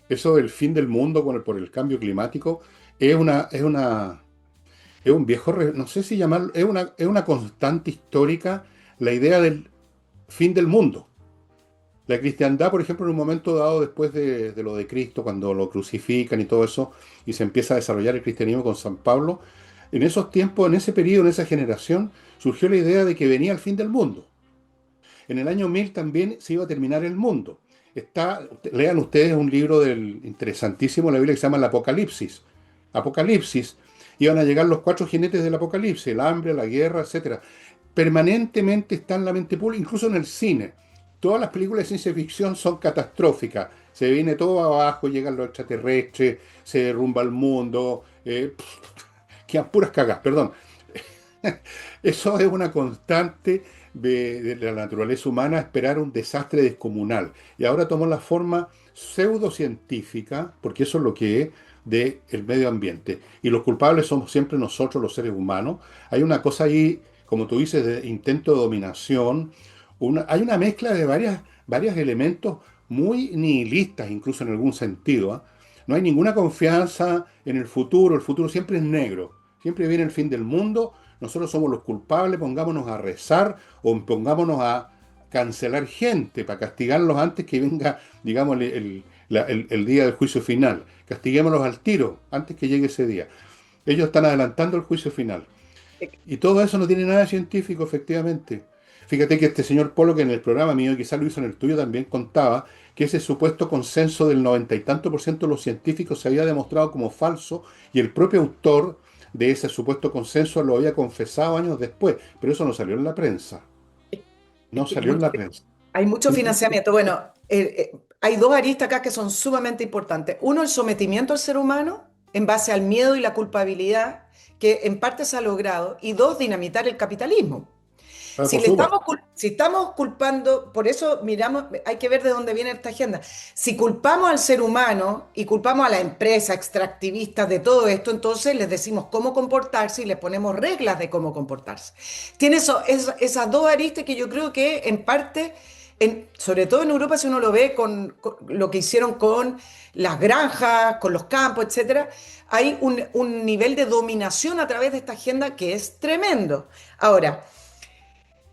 Eso del fin del mundo por el cambio climático es es un no sé si llamarlo, es una constante histórica, la idea del fin del mundo. La cristiandad, por ejemplo, en un momento dado, después de lo de Cristo, cuando lo crucifican y todo eso, y se empieza a desarrollar el cristianismo con San Pablo, en esos tiempos, en ese periodo, en esa generación, surgió la idea de que venía el fin del mundo. En el año 1000 también se iba a terminar el mundo. Lean ustedes un libro interesantísimo de la Biblia que se llama el Apocalipsis. Apocalipsis, iban a llegar los cuatro jinetes del Apocalipsis, el hambre, la guerra, etcétera. Permanentemente está en la mente pública, incluso en el cine. Todas las películas de ciencia ficción son catastróficas. Se viene todo abajo, llegan los extraterrestres, se derrumba el mundo, quedan puras cagas, perdón. Eso es una constante de la naturaleza humana, esperar un desastre descomunal. Y ahora tomó la forma pseudocientífica, porque eso es lo que es, del medio ambiente. Y los culpables somos siempre nosotros, los seres humanos. Hay una cosa ahí, como tú dices, de intento de dominación. Hay una mezcla de varios elementos muy nihilistas, incluso en algún sentido, ¿ah? No hay ninguna confianza en el futuro siempre es negro, siempre viene el fin del mundo, nosotros somos los culpables, pongámonos a rezar o pongámonos a cancelar gente para castigarlos antes que venga, digamos, el día del juicio final. Castiguémoslos al tiro antes que llegue ese día. Ellos están adelantando el juicio final. Y todo eso no tiene nada de científico, efectivamente. Fíjate que este señor Polo, que en el programa mío, y quizás lo hizo en el tuyo también, contaba que ese supuesto consenso del 90 y tanto por ciento de los científicos se había demostrado como falso y el propio autor de ese supuesto consenso lo había confesado años después, pero eso no salió en la prensa. Es No que salió en la prensa. hay mucho financiamiento. Bueno, hay dos aristas acá que son sumamente importantes. Uno, el sometimiento al ser humano en base al miedo y la culpabilidad, que en parte se ha logrado. Y dos, dinamitar el capitalismo. Si Por le estamos, supuesto. si estamos culpando, por eso miramos, hay que ver de dónde viene esta agenda. Si culpamos al ser humano y culpamos a la empresa extractivista de todo esto, entonces les decimos cómo comportarse y les ponemos reglas de cómo comportarse. Tiene esas dos aristas que yo creo que en parte, sobre todo en Europa, si uno lo ve con lo que hicieron con las granjas, con los campos, etcétera, hay un nivel de dominación a través de esta agenda que es tremendo. Ahora,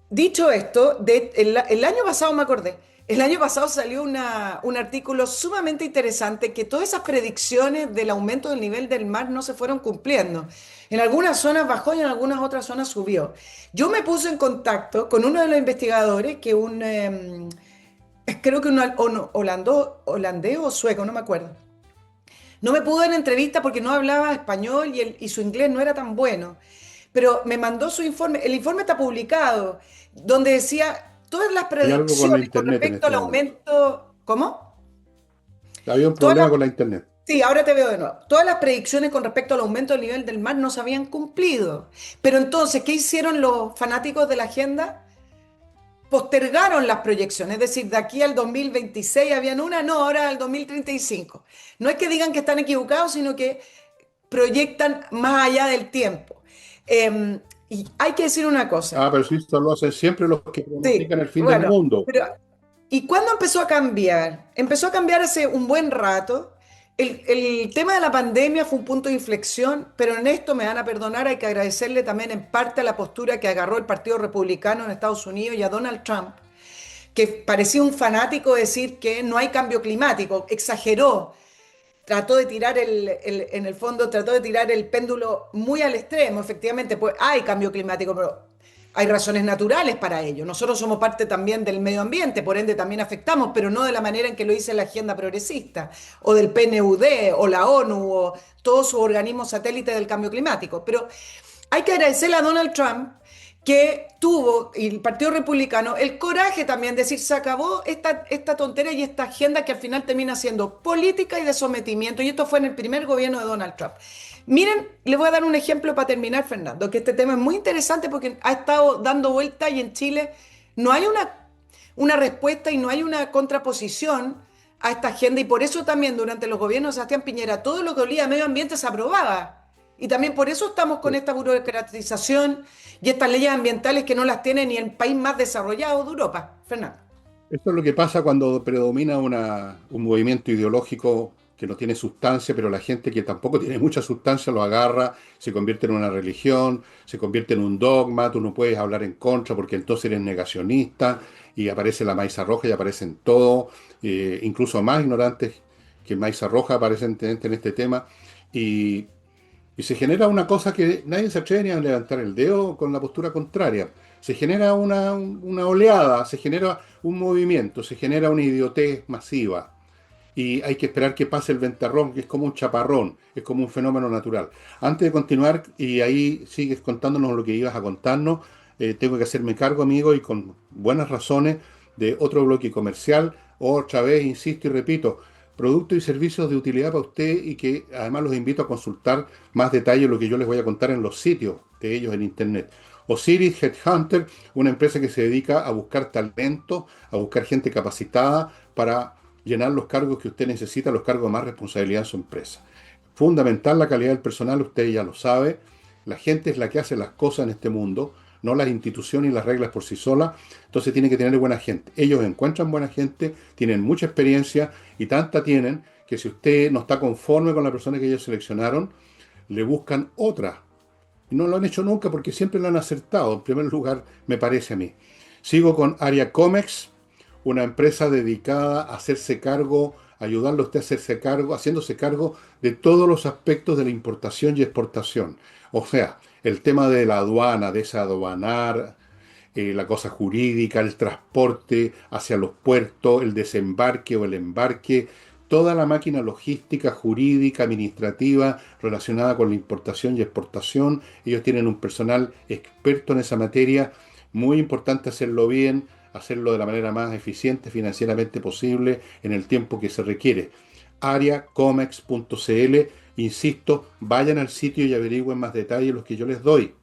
dicho esto, el año pasado me acordé, el año pasado salió un artículo sumamente interesante que todas esas predicciones del aumento del nivel del mar no se fueron cumpliendo. En algunas zonas bajó y en algunas otras zonas subió. Yo me puse en contacto con uno de los investigadores, creo que holandés o sueco, no me acuerdo. No me pudo dar entrevista porque no hablaba español y su inglés no era tan bueno, pero me mandó su informe. El informe está publicado, donde decía todas las Hay algo con la predicciones con internet en respecto este al momento. aumento. ¿Cómo? Había un Todas problema las- con la internet. sí, ahora te veo de nuevo. Todas las predicciones con respecto al aumento del nivel del mar no se habían cumplido. Pero entonces, ¿qué hicieron los fanáticos de la agenda? Postergaron las proyecciones, es decir, de aquí al 2026 habían una, no, ahora al 2035. No es que digan que están equivocados, sino que proyectan más allá del tiempo. Y hay que decir una cosa, Ah, pero sí, esto lo hacen siempre los que sí, pronostican el fin del bueno, mundo. pero ¿y cuándo empezó a cambiar? Empezó a cambiar hace un buen rato. El tema de la pandemia fue un punto de inflexión, pero en esto me van a perdonar, hay que agradecerle también en parte a la postura que agarró el Partido Republicano en Estados Unidos y a Donald Trump, que parecía un fanático decir que no hay cambio climático, exageró, trató de tirar en el fondo, trató de tirar el péndulo muy al extremo. Efectivamente, pues hay cambio climático, pero hay razones naturales para ello. Nosotros somos parte también del medio ambiente, por ende también afectamos, pero no de la manera en que lo dice la agenda progresista, o del PNUD, o la ONU, o todos sus organismos satélites del cambio climático. Pero hay que agradecerle a Donald Trump que tuvo, y el Partido Republicano, el coraje también de decir, se acabó esta tontera y esta agenda que al final termina siendo política y de sometimiento. Y esto fue en el primer gobierno de Donald Trump. Miren, les voy a dar un ejemplo para terminar, Fernando, que este tema es muy interesante porque ha estado dando vuelta y en Chile no hay una respuesta y no hay una contraposición a esta agenda y por eso también durante los gobiernos de Sebastián Piñera todo lo que olía a medio ambiente se aprobaba. Y también por eso estamos con esta burocratización y estas leyes ambientales que no las tiene ni el país más desarrollado de Europa. Fernando. Esto es lo que pasa cuando predomina un movimiento ideológico que no tiene sustancia, pero la gente que tampoco tiene mucha sustancia lo agarra, se convierte en una religión, se convierte en un dogma, tú no puedes hablar en contra porque entonces eres negacionista y aparece la maíza roja y aparecen todo, incluso más ignorantes que maíza roja aparecen en este tema y, y se genera una cosa que nadie se atreve ni a levantar el dedo con la postura contraria. Se genera una oleada, se genera un movimiento, se genera una idiotez masiva. Y hay que esperar que pase el ventarrón, que es como un chaparrón, es como un fenómeno natural. Antes de continuar, y ahí sigues contándonos lo que ibas a contarnos, tengo que hacerme cargo, amigo, y con buenas razones, de otro bloque comercial. Otra vez, insisto y repito, productos y servicios de utilidad para usted y que además los invito a consultar más detalle lo que yo les voy a contar en los sitios de ellos en Internet. Osiris Headhunter, una empresa que se dedica a buscar talento, a buscar gente capacitada para llenar los cargos que usted necesita, los cargos de más responsabilidad en su empresa. Fundamental la calidad del personal, usted ya lo sabe. La gente es la que hace las cosas en este mundo, no las instituciones y las reglas por sí solas. Entonces tiene que tener buena gente. Ellos encuentran buena gente, tienen mucha experiencia y tanta tienen que si usted no está conforme con la persona que ellos seleccionaron, le buscan otra. Y no lo han hecho nunca porque siempre lo han acertado. En primer lugar, me parece a mí. Sigo con Aria Comex, una empresa dedicada a hacerse cargo, ayudarlo a usted a hacerse cargo, haciéndose cargo de todos los aspectos de la importación y exportación. O sea, el tema de la aduana, desaduanar, la cosa jurídica, el transporte hacia los puertos, el desembarque o el embarque, toda la máquina logística, jurídica, administrativa relacionada con la importación y exportación. Ellos tienen un personal experto en esa materia, muy importante hacerlo bien, hacerlo de la manera más eficiente financieramente posible en el tiempo que se requiere. Ariacomex.cl, insisto, vayan al sitio y averigüen más detalles los que yo les doy.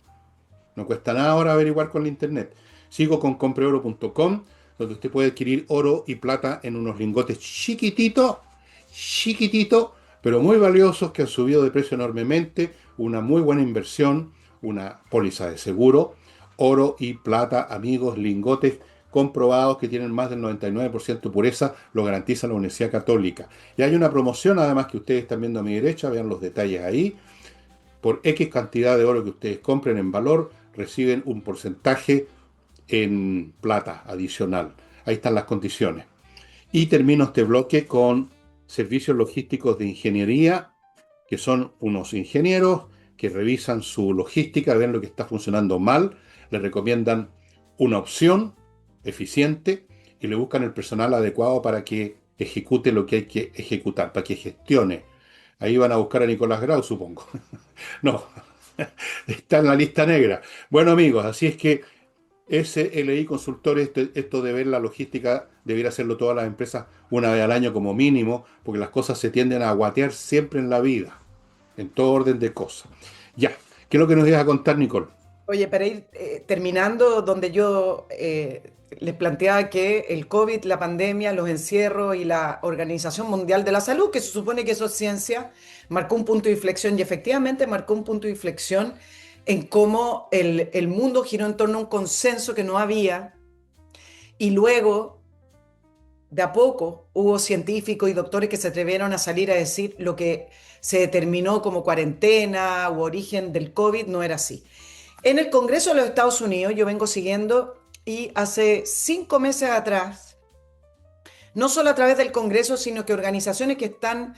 No cuesta nada ahora averiguar con la internet. Sigo con compreoro.com, donde usted puede adquirir oro y plata en unos lingotes chiquititos, chiquititos, pero muy valiosos que han subido de precio enormemente. Una muy buena inversión, una póliza de seguro. Oro y plata, amigos, lingotes comprobados que tienen más del 99% pureza, lo garantiza la Universidad Católica. Y hay una promoción, además, que ustedes están viendo a mi derecha, vean los detalles ahí. Por X cantidad de oro que ustedes compren en valor, reciben un porcentaje en plata adicional. Ahí están las condiciones. Y termino este bloque con servicios logísticos de ingeniería, que son unos ingenieros que revisan su logística, ven lo que está funcionando mal, le recomiendan una opción eficiente y le buscan el personal adecuado para que ejecute lo que hay que ejecutar, para que gestione. Ahí van a buscar a Nicolás Grau, supongo. No, está en la lista negra. Bueno, amigos, así es que SLI Consultores, esto de ver la logística, debiera hacerlo todas las empresas una vez al año como mínimo, porque las cosas se tienden a guatear siempre en la vida, en todo orden de cosas. Ya, ¿qué es lo que nos ibas a contar, Nicole? Oye, para ir terminando, donde yo les planteaba que el COVID, la pandemia, los encierros y la Organización Mundial de la Salud, que se supone que eso es ciencia, marcó un punto de inflexión y efectivamente marcó un punto de inflexión en cómo el mundo giró en torno a un consenso que no había y luego, de a poco, hubo científicos y doctores que se atrevieron a salir a decir lo que se determinó como cuarentena u origen del COVID no era así. En el Congreso de los Estados Unidos, yo vengo siguiendo y hace 5 meses atrás, no solo a través del Congreso, sino que organizaciones que están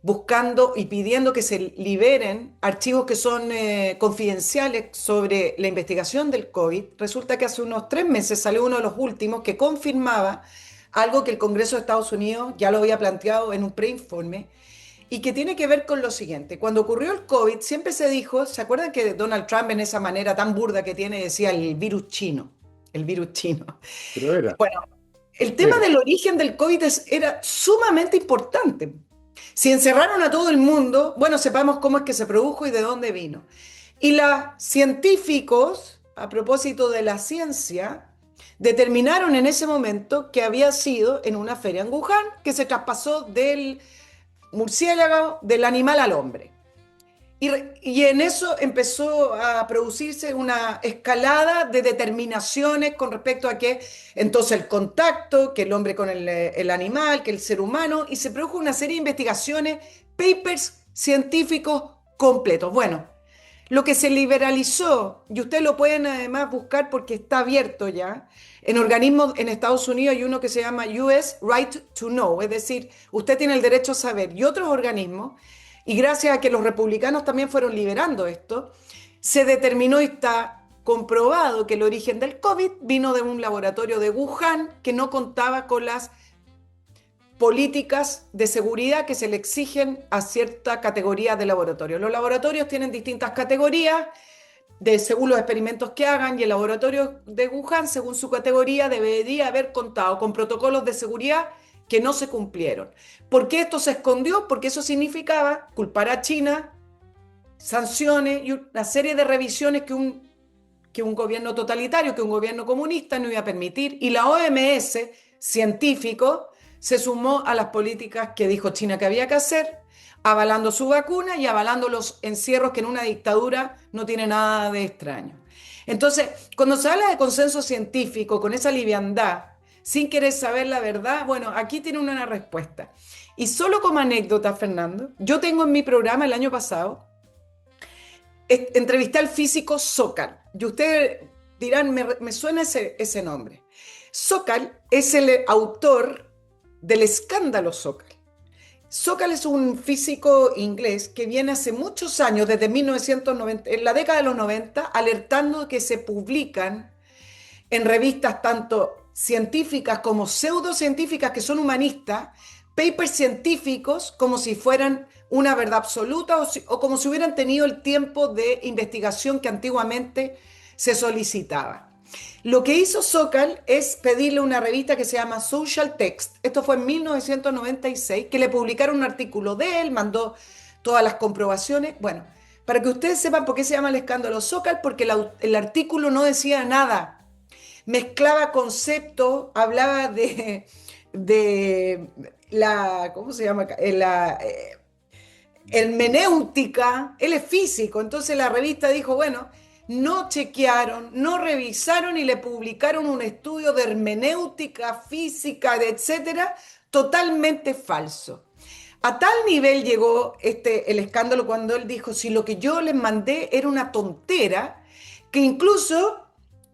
buscando y pidiendo que se liberen archivos que son confidenciales sobre la investigación del COVID, resulta que hace unos 3 meses salió uno de los últimos que confirmaba algo que el Congreso de Estados Unidos ya lo había planteado en un preinforme, y que tiene que ver con lo siguiente. Cuando ocurrió el COVID, siempre se dijo, ¿se acuerdan que Donald Trump en esa manera tan burda que tiene decía el virus chino? El virus chino. Pero era, Bueno, el tema era. del origen del COVID era sumamente importante. Si encerraron a todo el mundo, bueno, sepamos cómo es que se produjo y de dónde vino. Y los científicos, a propósito de la ciencia, determinaron en ese momento que había sido en una feria en Wuhan, que se traspasó del murciélago, del animal al hombre. Y en eso empezó a producirse una escalada de determinaciones con respecto a que entonces el contacto, que el hombre con el animal, que el ser humano, y se produjo una serie de investigaciones, papers científicos completos. Bueno, lo que se liberalizó, y ustedes lo pueden además buscar porque está abierto ya, en organismos en Estados Unidos hay uno que se llama US Right to Know, es decir, usted tiene el derecho a saber, y otros organismos, y gracias a que los republicanos también fueron liberando esto, se determinó y está comprobado que el origen del COVID vino de un laboratorio de Wuhan que no contaba con las políticas de seguridad que se le exigen a cierta categoría de laboratorio. Los laboratorios tienen distintas categorías según los experimentos que hagan, y el laboratorio de Wuhan, según su categoría, debería haber contado con protocolos de seguridad que no se cumplieron. ¿Por qué esto se escondió? Porque eso significaba culpar a China, sanciones y una serie de revisiones que un gobierno totalitario, que un gobierno comunista no iba a permitir. Y la OMS, científico, se sumó a las políticas que dijo China que había que hacer, avalando su vacuna y avalando los encierros que en una dictadura no tiene nada de extraño. Entonces, cuando se habla de consenso científico con esa liviandad, sin querer saber la verdad, bueno, aquí tiene una respuesta. Y solo como anécdota, Fernando, yo tengo en mi programa el año pasado, entrevisté al físico Sokal. Y ustedes dirán, me suena ese nombre. Sokal es el autor del escándalo Sokal. Sokal es un físico inglés que viene hace muchos años, desde 1990, en la década de los 90, alertando de que se publican en revistas tanto científicas como pseudocientíficas que son humanistas, papers científicos como si fueran una verdad absoluta o como si hubieran tenido el tiempo de investigación que antiguamente se solicitaba. Lo que hizo Sokal es pedirle a una revista que se llama Social Text, esto fue en 1996, que le publicara un artículo de él, mandó todas las comprobaciones. Bueno, para que ustedes sepan por qué se llama el escándalo Sokal, porque el artículo no decía nada, mezclaba conceptos, hablaba de la, ¿cómo se llama? La hermenéutica, él es físico, entonces la revista dijo, bueno, no chequearon, no revisaron y le publicaron un estudio de hermenéutica, física, etcétera, totalmente falso. A tal nivel llegó el escándalo cuando él dijo, si lo que yo les mandé era una tontera, que incluso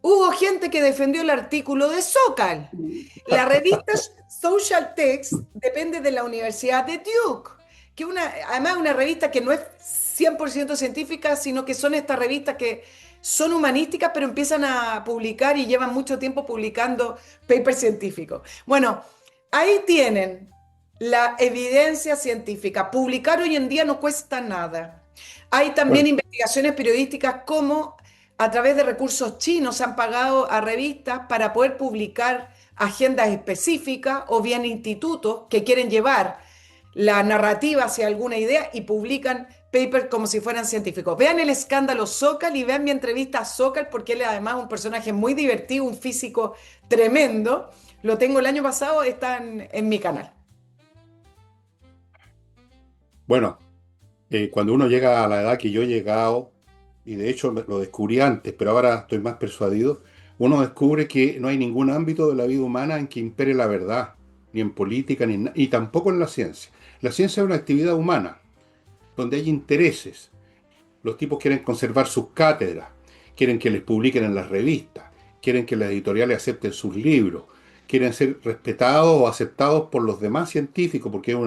hubo gente que defendió el artículo de Sokal. La revista Social Text depende de la Universidad de Duke, que además una revista que no es 100% científica, sino que son estas revistas que son humanísticas, pero empiezan a publicar y llevan mucho tiempo publicando papers científicos. Bueno, ahí tienen la evidencia científica. Publicar hoy en día no cuesta nada. Hay también Bueno, investigaciones periodísticas como a través de recursos chinos se han pagado a revistas para poder publicar agendas específicas o bien institutos que quieren llevar la narrativa hacia alguna idea y publican papers como si fueran científicos. Vean el escándalo Sokal y vean mi entrevista a Sokal porque él es además un personaje muy divertido, un físico tremendo. Lo tengo el año pasado, está en mi canal. bueno, cuando uno llega a la edad que yo he llegado, y de hecho lo descubrí antes, pero ahora estoy más persuadido, uno descubre que no hay ningún ámbito de la vida humana en que impere la verdad, ni en política, y tampoco en la ciencia. La ciencia es una actividad humana, donde hay intereses. Los tipos quieren conservar sus cátedras, quieren que les publiquen en las revistas, quieren que las editoriales acepten sus libros, quieren ser respetados o aceptados por los demás científicos, porque es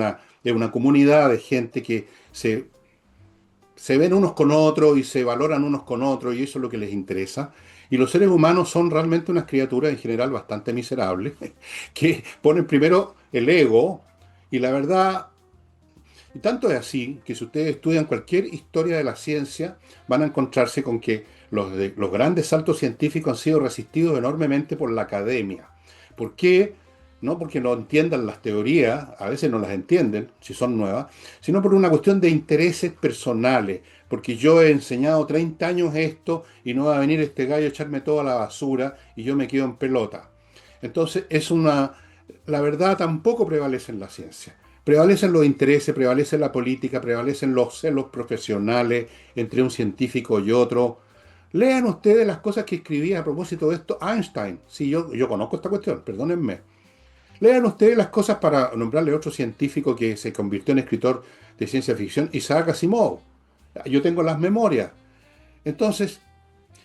una comunidad de gente que se ven unos con otros y se valoran unos con otros, y eso es lo que les interesa. Y los seres humanos son realmente unas criaturas en general bastante miserables, que ponen primero el ego y la verdad. Y tanto es así que si ustedes estudian cualquier historia de la ciencia, van a encontrarse con que los grandes saltos científicos han sido resistidos enormemente por la academia. ¿Por qué? no porque no entiendan las teorías, a veces no las entienden, si son nuevas, sino por una cuestión de intereses personales, porque yo he enseñado 30 años esto y no va a venir este gallo a echarme toda la basura y yo me quedo en pelota. Entonces, la verdad tampoco prevalece en la ciencia. Prevalecen los intereses, prevalece la política, prevalecen los celos profesionales entre un científico y otro. Lean ustedes las cosas que escribía a propósito de esto Einstein. Sí, yo conozco esta cuestión, perdónenme. Lean ustedes las cosas para nombrarle otro científico que se convirtió en escritor de ciencia ficción, Isaac Asimov. Yo tengo las memorias. Entonces,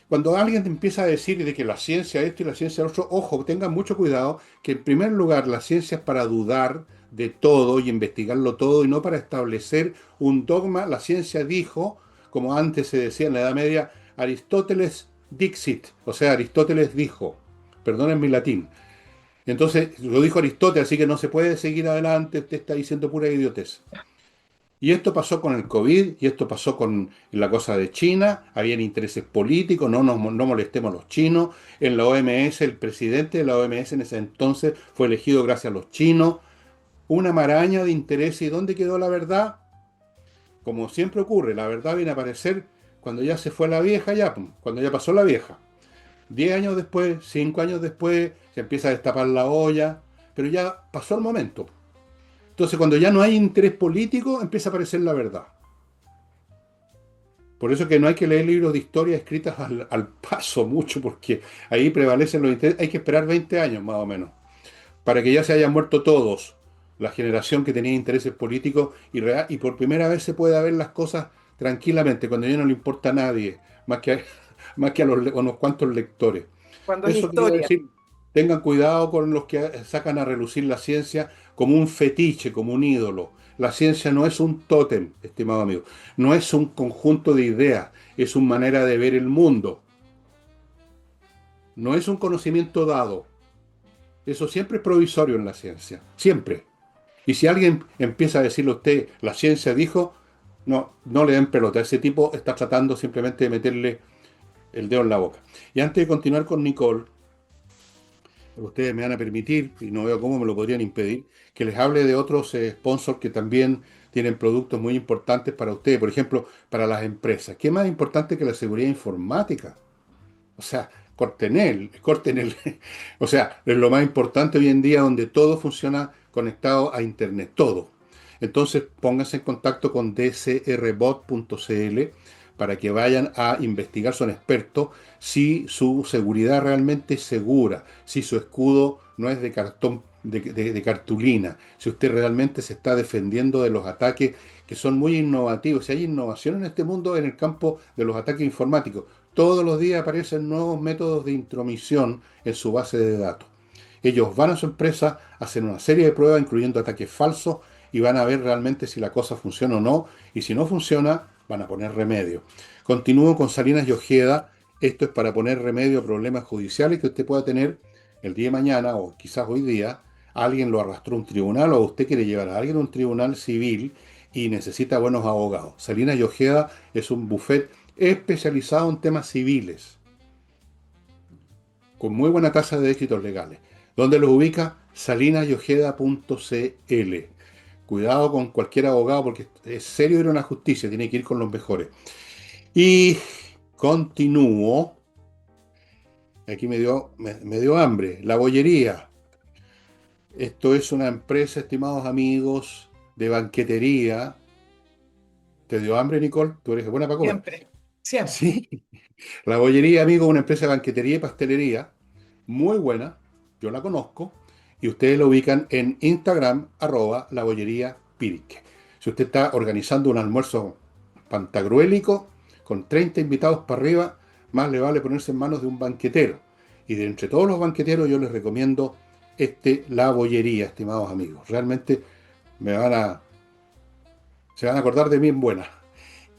cuando alguien te empieza a decir de que la ciencia esto y la ciencia lo otro, ojo, tengan mucho cuidado, que en primer lugar la ciencia es para dudar de todo y investigarlo todo y no para establecer un dogma. La ciencia dijo, como antes se decía en la Edad Media, Aristóteles dixit, o sea, Aristóteles dijo, perdonen mi latín. Entonces, lo dijo Aristóteles, así que no se puede seguir adelante, usted está diciendo pura idiotez. Y esto pasó con el COVID, y esto pasó con la cosa de China, habían intereses políticos, no molestemos a los chinos. En la OMS, el presidente de la OMS en ese entonces fue elegido gracias a los chinos. Una maraña de intereses. ¿Y dónde quedó la verdad? Como siempre ocurre, la verdad viene a aparecer cuando ya se fue la vieja, ya, pum, cuando ya pasó la vieja. 10 años después, 5 años después, se empieza a destapar la olla, pero ya pasó el momento. Entonces, cuando ya no hay interés político, empieza a aparecer la verdad. Por eso que no hay que leer libros de historia escritas al paso mucho, porque ahí prevalecen los intereses. Hay que esperar 20 años más o menos, para que ya se hayan muerto todos, la generación que tenía intereses políticos y por primera vez se pueda ver las cosas tranquilamente, cuando ya no le importa a nadie, más que a unos cuantos lectores. cuando es Eso quería historia. decir, tengan cuidado con los que sacan a relucir la ciencia como un fetiche, como un ídolo. La ciencia no es un tótem, estimado amigo, no es un conjunto de ideas, es una manera de ver el mundo, no es un conocimiento dado. Eso siempre es provisorio en la ciencia, siempre. Y si alguien empieza a decirle a usted, la ciencia dijo, no le den pelota, ese tipo está tratando simplemente de meterle el dedo en la boca. Y antes de continuar con Nicole, ustedes me van a permitir, y no veo cómo me lo podrían impedir, que les hable de otros sponsors que también tienen productos muy importantes para ustedes, por ejemplo, para las empresas. ¿Qué más importante que la seguridad informática? O sea, corten el, o sea, es lo más importante hoy en día donde todo funciona conectado a Internet, todo. Entonces, pónganse en contacto con dcrbot.cl para que vayan a investigar, son expertos, si su seguridad realmente es segura, si su escudo no es de cartón, de cartulina, si usted realmente se está defendiendo de los ataques que son muy innovativos. Si hay innovación en este mundo en el campo de los ataques informáticos, todos los días aparecen nuevos métodos de intromisión en su base de datos. Ellos van a su empresa, hacen una serie de pruebas, incluyendo ataques falsos, y van a ver realmente si la cosa funciona o no. Y si no funciona, van a poner remedio. Continúo con Salinas y Ojeda. Esto es para poner remedio a problemas judiciales que usted pueda tener el día de mañana o quizás hoy día. Alguien lo arrastró a un tribunal o usted quiere llevar a alguien a un tribunal civil y necesita buenos abogados. Salinas y Ojeda es un buffet especializado en temas civiles, con muy buena tasa de éxitos legales. ¿Dónde los ubica? salinasyojeda.cl. Cuidado con cualquier abogado porque es serio ir a una justicia, tiene que ir con los mejores. Y continúo. Aquí me dio hambre. La bollería. Esto es una empresa, estimados amigos, de banquetería. ¿Te dio hambre, Nicole? Tú eres buena para comer. Siempre, siempre. Sí. La bollería, amigo, es una empresa de banquetería y pastelería muy buena. Yo la conozco. Y ustedes lo ubican en Instagram, la bollería Pirique. Si usted está organizando un almuerzo pantagruélico con 30 invitados para arriba, más le vale ponerse en manos de un banquetero. Y de entre todos los banqueteros yo les recomiendo La Bollería, estimados amigos. Realmente me van a, se van a acordar de mí en buena.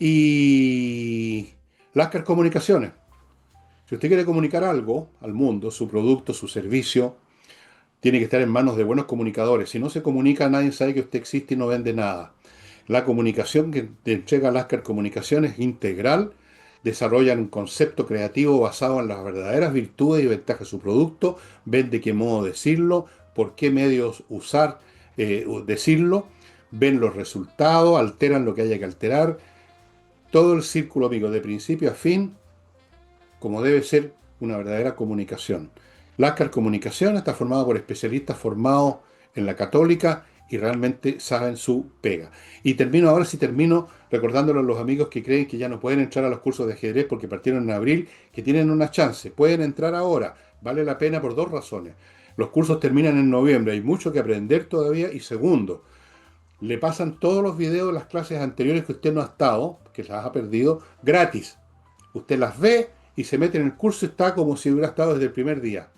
Y Lascar Comunicaciones. Si usted quiere comunicar algo al mundo, su producto, su servicio, tiene que estar en manos de buenos comunicadores. Si no se comunica, nadie sabe que usted existe y no vende nada. La comunicación que te entrega Lascar Comunicaciones es integral, desarrollan un concepto creativo basado en las verdaderas virtudes y ventajas de su producto, ven de qué modo decirlo, por qué medios usar, decirlo, ven los resultados, alteran lo que haya que alterar, todo el círculo, amigo, de principio a fin, como debe ser una verdadera comunicación. Lascar Comunicación está formado por especialistas formados en la Católica y realmente saben su pega. Y termino ahora, si termino, recordándole a los amigos que creen que ya no pueden entrar a los cursos de ajedrez porque partieron en abril, que tienen una chance. Pueden entrar ahora. Vale la pena por dos razones. Los cursos terminan en noviembre, hay mucho que aprender todavía. Y segundo, le pasan todos los videos de las clases anteriores que usted no ha estado, que las ha perdido, gratis. Usted las ve y se mete en el curso y está como si hubiera estado desde el primer día.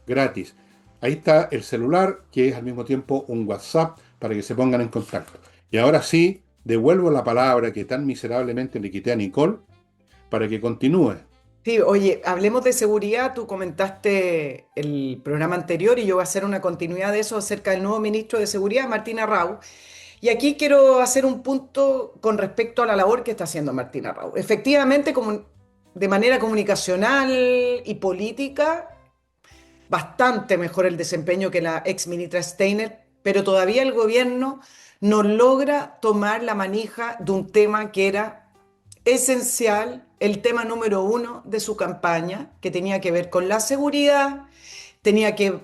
Gratis. Ahí está el celular, que es al mismo tiempo un WhatsApp para que se pongan en contacto. Y ahora sí, devuelvo la palabra que tan miserablemente le quité a Nicole para que continúe. Sí, oye, hablemos de seguridad. Tú comentaste el programa anterior y yo voy a hacer una continuidad de eso acerca del nuevo ministro de Seguridad, Martín Arrau. Y aquí quiero hacer un punto con respecto a la labor que está haciendo Martín Arrau. Efectivamente, como de manera comunicacional y política, bastante mejor el desempeño que la ex ministra Steiner, pero todavía el gobierno no logra tomar la manija de un tema que era esencial, el tema número uno de su campaña, que tenía que ver con la seguridad, tenía que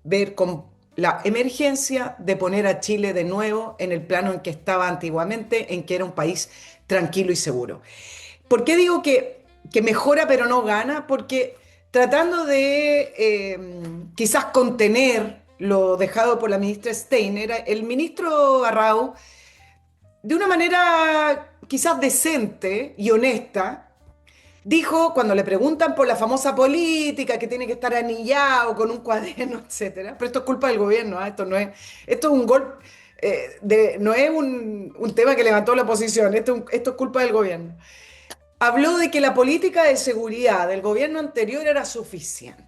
ver con la emergencia de poner a Chile de nuevo en el plano en que estaba antiguamente, en que era un país tranquilo y seguro. ¿Por qué digo que mejora pero no gana? Porque tratando de quizás contener lo dejado por la ministra Steiner, el ministro Arrau, de una manera quizás decente y honesta, dijo, cuando le preguntan por la famosa política que tiene que estar anillado con un cuaderno, etcétera, pero esto es culpa del gobierno, ¿eh? Esto es un golpe, no es un tema que levantó la oposición, esto es culpa del gobierno. Habló de que la política de seguridad del gobierno anterior era suficiente.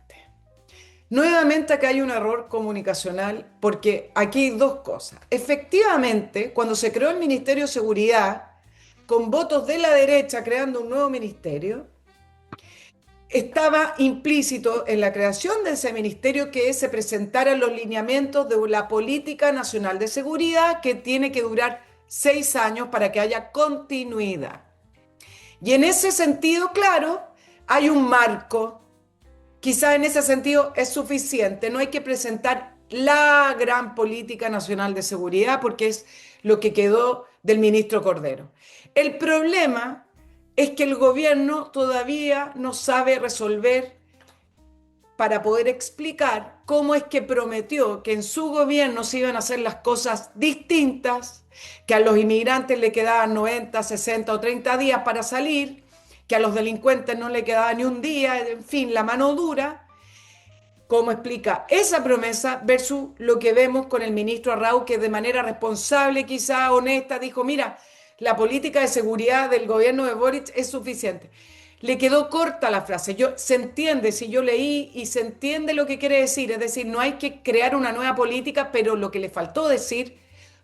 Nuevamente acá hay un error comunicacional porque aquí hay dos cosas. Efectivamente, cuando se creó el Ministerio de Seguridad, con votos de la derecha creando un nuevo ministerio, estaba implícito en la creación de ese ministerio que se presentaran los lineamientos de la Política Nacional de Seguridad que tiene que durar 6 años para que haya continuidad. Y en ese sentido, claro, hay un marco. Quizá en ese sentido es suficiente. No hay que presentar la gran política nacional de seguridad porque es lo que quedó del ministro Cordero. El problema es que el gobierno todavía no sabe resolver para poder explicar cómo es que prometió que en su gobierno se iban a hacer las cosas distintas, que a los inmigrantes le quedaban 90, 60 o 30 días para salir, que a los delincuentes no le quedaba ni un día, en fin, la mano dura. ¿Cómo explica esa promesa versus lo que vemos con el ministro Arrau, que de manera responsable, quizá honesta, dijo, mira, la política de seguridad del gobierno de Boric es suficiente? Le quedó corta la frase. Se entiende, si yo leí y se entiende lo que quiere decir, es decir, no hay que crear una nueva política, pero lo que le faltó decir,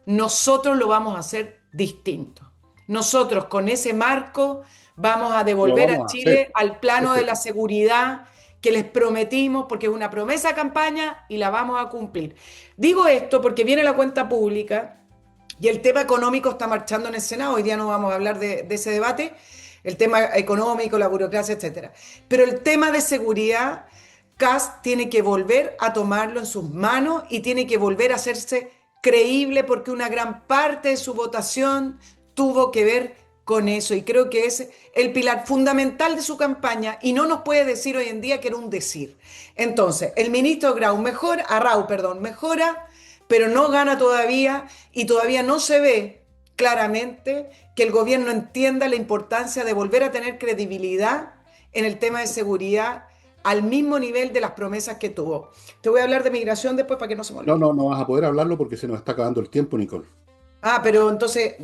nosotros lo vamos a hacer distinto. Nosotros con ese marco vamos a Lo devolver a vamos a Chile hacer. al plano de Ese- la seguridad que les prometimos, porque es una promesa de campaña y la vamos a cumplir. Digo esto porque viene la cuenta pública y el tema económico está marchando en el Senado. Hoy día no vamos a hablar de ese debate, el tema económico, la burocracia, etcétera. Pero el tema de seguridad, Kast tiene que volver a tomarlo en sus manos y tiene que volver a hacerse creíble porque una gran parte de su votación tuvo que ver con eso y creo que es el pilar fundamental de su campaña y no nos puede decir hoy en día que era un decir. Entonces, el ministro Arrau, perdón, mejora, pero no gana todavía y todavía no se ve claramente que el gobierno entienda la importancia de volver a tener credibilidad en el tema de seguridad al mismo nivel de las promesas que tuvo. Te voy a hablar de migración después para que no se me No, olvide. no, no vas a poder hablarlo porque se nos está acabando el tiempo, Nicole. Ah, pero entonces,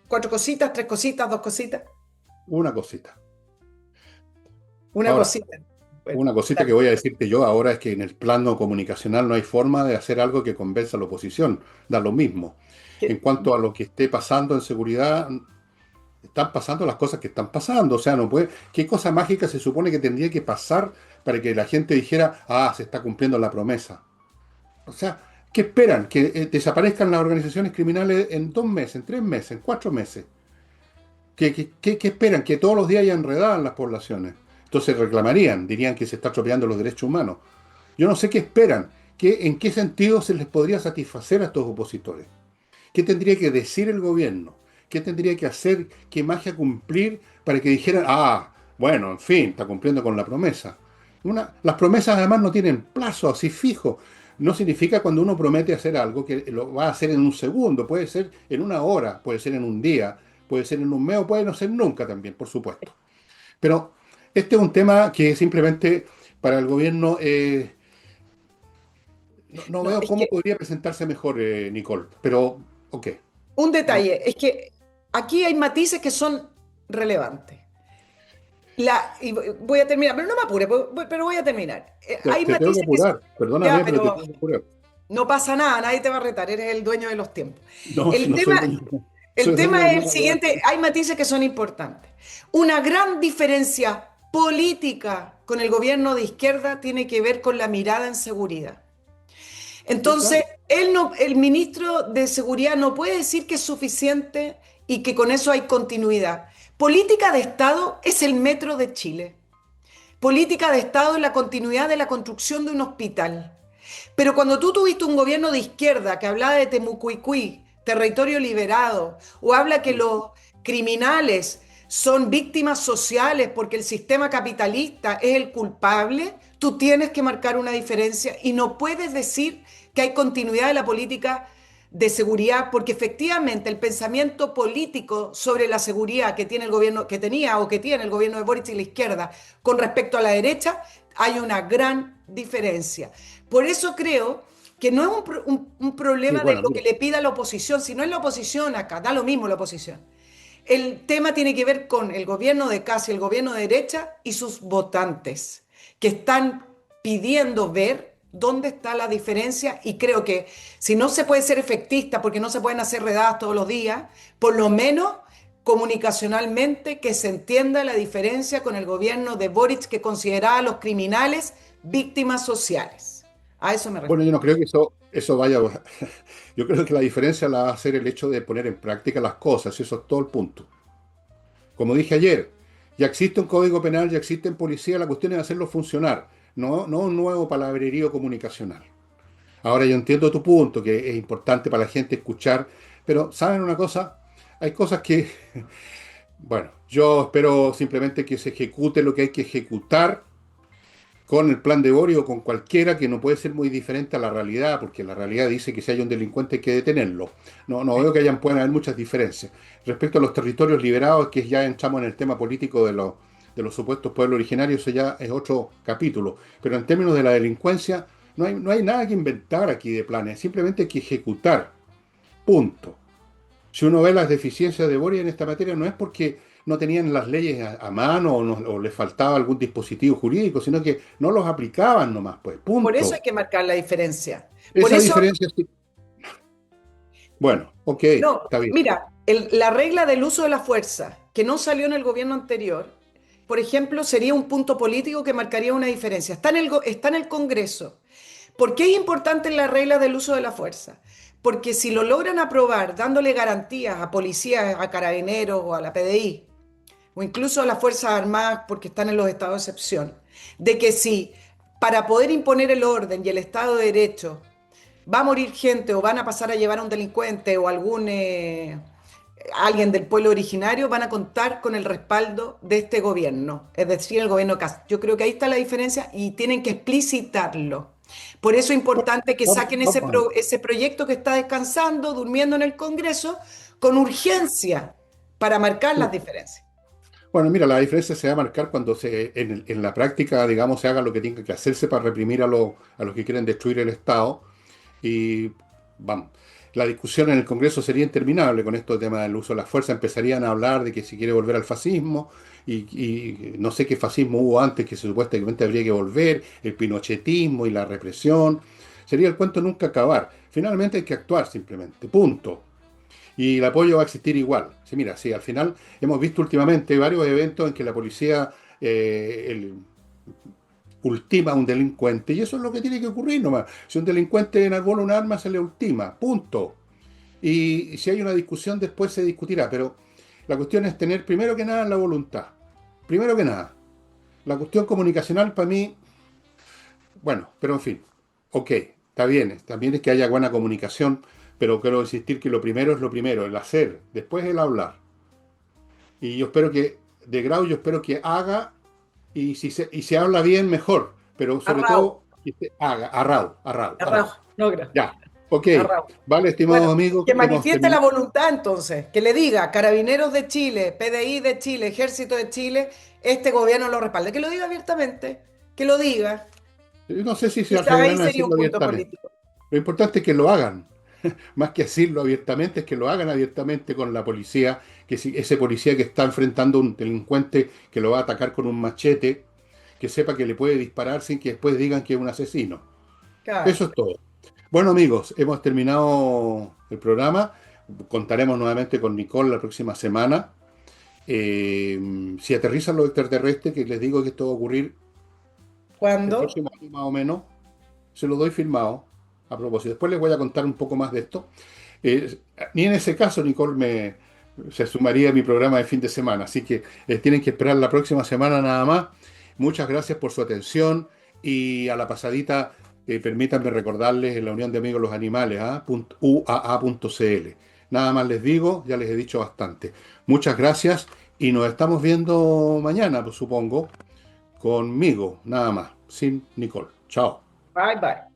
4 cositas, 3 cositas, 2 cositas, Una cosita. una Ahora, cosita. Bueno, una cosita que dale. voy a decirte yo ahora es que en el plano comunicacional no hay forma de hacer algo que convenza a la oposición. Da lo mismo. En ¿Qué? cuanto a lo que esté pasando en seguridad, están pasando las cosas que están pasando. O sea, no puede. ¿Qué cosa mágica se supone que tendría que pasar para que la gente dijera, ah, se está cumpliendo la promesa? O sea, ¿qué esperan? ¿Que desaparezcan las organizaciones criminales en 2 meses, en 3 meses, en 4 meses? ¿Qué esperan? Que todos los días haya enredadas las poblaciones. Entonces reclamarían, dirían que se está atropellando los derechos humanos. Yo no sé qué esperan. ¿En qué sentido se les podría satisfacer a estos opositores? ¿Qué tendría que decir el gobierno? ¿Qué tendría que hacer? ¿Qué magia cumplir para que dijeran, bueno, en fin, está cumpliendo con la promesa? Las promesas además no tienen plazo así fijo. No significa cuando uno promete hacer algo que lo va a hacer en un segundo, puede ser en una hora, puede ser en un día, puede ser en un mes o puede no ser nunca también, por supuesto. Pero este es un tema que simplemente para el gobierno no No, veo es cómo que podría presentarse mejor, Nicole. Pero, ok. un detalle, es que aquí hay matices que son relevantes. Y voy a terminar, pero no me apure, pero voy a terminar. Hay Te tengo que matices que apurar, ya, perdóname, pero te pero tengo que apurar. no pasa nada, nadie te va a retar, eres el dueño de los tiempos. No, si El no soy tema, dueño, el soy dueño tema de es el una weá. siguiente, hay matices que son importantes. Una gran diferencia política con el gobierno de izquierda tiene que ver con la mirada en seguridad. Sí, Entonces, claro. él no, el ministro de Seguridad no puede decir que es suficiente y que con eso hay continuidad. Política de Estado es el metro de Chile. Política de Estado es la continuidad de la construcción de un hospital. Pero cuando tú tuviste un gobierno de izquierda que hablaba de Temucuicui, territorio liberado, o habla que los criminales son víctimas sociales porque el sistema capitalista es el culpable, tú tienes que marcar una diferencia y no puedes decir que hay continuidad de la política de seguridad, porque efectivamente el pensamiento político sobre la seguridad que tiene el gobierno, que tenía o que tiene el gobierno de Boric y la izquierda con respecto a la derecha, hay una gran diferencia. Por eso creo que no es un Sí, problema de bueno, lo que mira. le pida la oposición, si no es la oposición acá, da lo mismo la oposición. El tema tiene que ver con el gobierno de Casi, el gobierno de derecha y sus votantes, que están pidiendo ver dónde está la diferencia y creo que si no se puede ser efectista porque no se pueden hacer redadas todos los días, por lo menos comunicacionalmente que se entienda la diferencia con el gobierno de Boric que consideraba a los criminales víctimas sociales. A eso me Bueno, refiero. yo no creo que eso vaya. Yo creo que la diferencia la va a hacer el hecho de poner en práctica las cosas, y eso es todo el punto. Como dije ayer, ya existe un código penal, ya existe en policía, la cuestión es hacerlo funcionar, no un nuevo palabrerío comunicacional. Ahora yo entiendo tu punto, que es importante para la gente escuchar, pero ¿saben una cosa? Hay cosas que, bueno, yo espero simplemente que se ejecute lo que hay que ejecutar con el plan de Boris o con cualquiera que no puede ser muy diferente a la realidad, porque la realidad dice que si hay un delincuente hay que detenerlo. No veo que puedan haber muchas diferencias. Respecto a los territorios liberados, que ya entramos en el tema político de los supuestos pueblos originarios, eso ya es otro capítulo. Pero en términos de la delincuencia, no hay nada que inventar aquí de planes, simplemente hay que ejecutar. Punto. Si uno ve las deficiencias de Boris en esta materia, no es porque no tenían las leyes a mano o les faltaba algún dispositivo jurídico, sino que no los aplicaban nomás, pues, Por eso hay punto. que marcar la diferencia. Por Esa eso diferencia sí. Bueno, ok, no, está bien. mira, la regla del uso de la fuerza, que no salió en el gobierno anterior, por ejemplo, sería un punto político que marcaría una diferencia. Está en el Congreso. ¿Por qué es importante la regla del uso de la fuerza? Porque si lo logran aprobar dándole garantías a policías, a carabineros o a la PDI, o incluso a las Fuerzas Armadas, porque están en los estados de excepción, de que si para poder imponer el orden y el Estado de Derecho va a morir gente o van a pasar a llevar a un delincuente o alguien del pueblo originario, van a contar con el respaldo de este gobierno, es decir, el gobierno Cast. Yo creo que ahí está la diferencia y tienen que explicitarlo. Por eso es Bueno, importante que vamos, saquen vamos a ver. ese proyecto que está descansando, durmiendo en el Congreso, con urgencia para marcar las Sí. diferencias. Bueno, mira, la diferencia se va a marcar cuando en la práctica, digamos, se haga lo que tenga que hacerse para reprimir a los que quieren destruir el Estado. Y vamos, la discusión en el Congreso sería interminable con estos temas del uso de la fuerza. Empezarían a hablar de que se quiere volver al fascismo y no sé qué fascismo hubo antes que supuestamente habría que volver, el pinochetismo y la represión. Sería el cuento nunca acabar. Finalmente hay que actuar simplemente, punto. Y el apoyo va a existir igual. Sí, mira, sí, al final hemos visto últimamente varios eventos en que la policía ultima a un delincuente y eso es lo que tiene que ocurrir nomás. Si un delincuente enarbola un arma, se le ultima, punto. Y si hay una discusión, después se discutirá, pero la cuestión es tener primero que nada la voluntad. Primero que nada. La cuestión comunicacional para mí, bueno, pero en fin, ok, está bien, también es que haya buena comunicación, pero quiero insistir que lo primero es lo primero, el hacer, después el hablar. Y yo espero que, de Grau, yo espero que haga, y si habla bien, mejor, pero sobre Arrao, todo que se haga, arrao, arrao, arrao, arrao. no creo. Ya, ok, Arrao. vale, estimados Bueno, amigos, que hemos manifieste la terminado. voluntad entonces, que le diga Carabineros de Chile, PDI de Chile, Ejército de Chile, este gobierno lo respalda. Que lo diga abiertamente, que lo diga. No sé si se Quizás ahí atreverán a sería un decirlo punto abiertamente. político. Lo importante es que lo hagan. Más que decirlo abiertamente, es que lo hagan abiertamente con la policía, que si ese policía que está enfrentando a un delincuente que lo va a atacar con un machete, que sepa que le puede disparar sin que después digan que es un asesino. Claro. Eso es todo. Bueno, amigos, hemos terminado el programa. Contaremos nuevamente con Nicole la próxima semana. Si aterrizan los extraterrestres, que les digo que esto va a ocurrir el ¿Cuándo? próximo año más o menos, se lo doy firmado a propósito. Después les voy a contar un poco más de esto. Eh, Ni en ese caso, se sumaría a mi programa de fin de semana, así que tienen que esperar la próxima semana nada más. Muchas gracias por su atención y a la pasadita, permítanme recordarles la Unión de Amigos de los Animales, UAA.cl. Nada más les digo, ya les he dicho bastante. Muchas gracias y nos estamos viendo mañana, pues, supongo, conmigo, nada más, sin Nicole. Chao. Bye bye.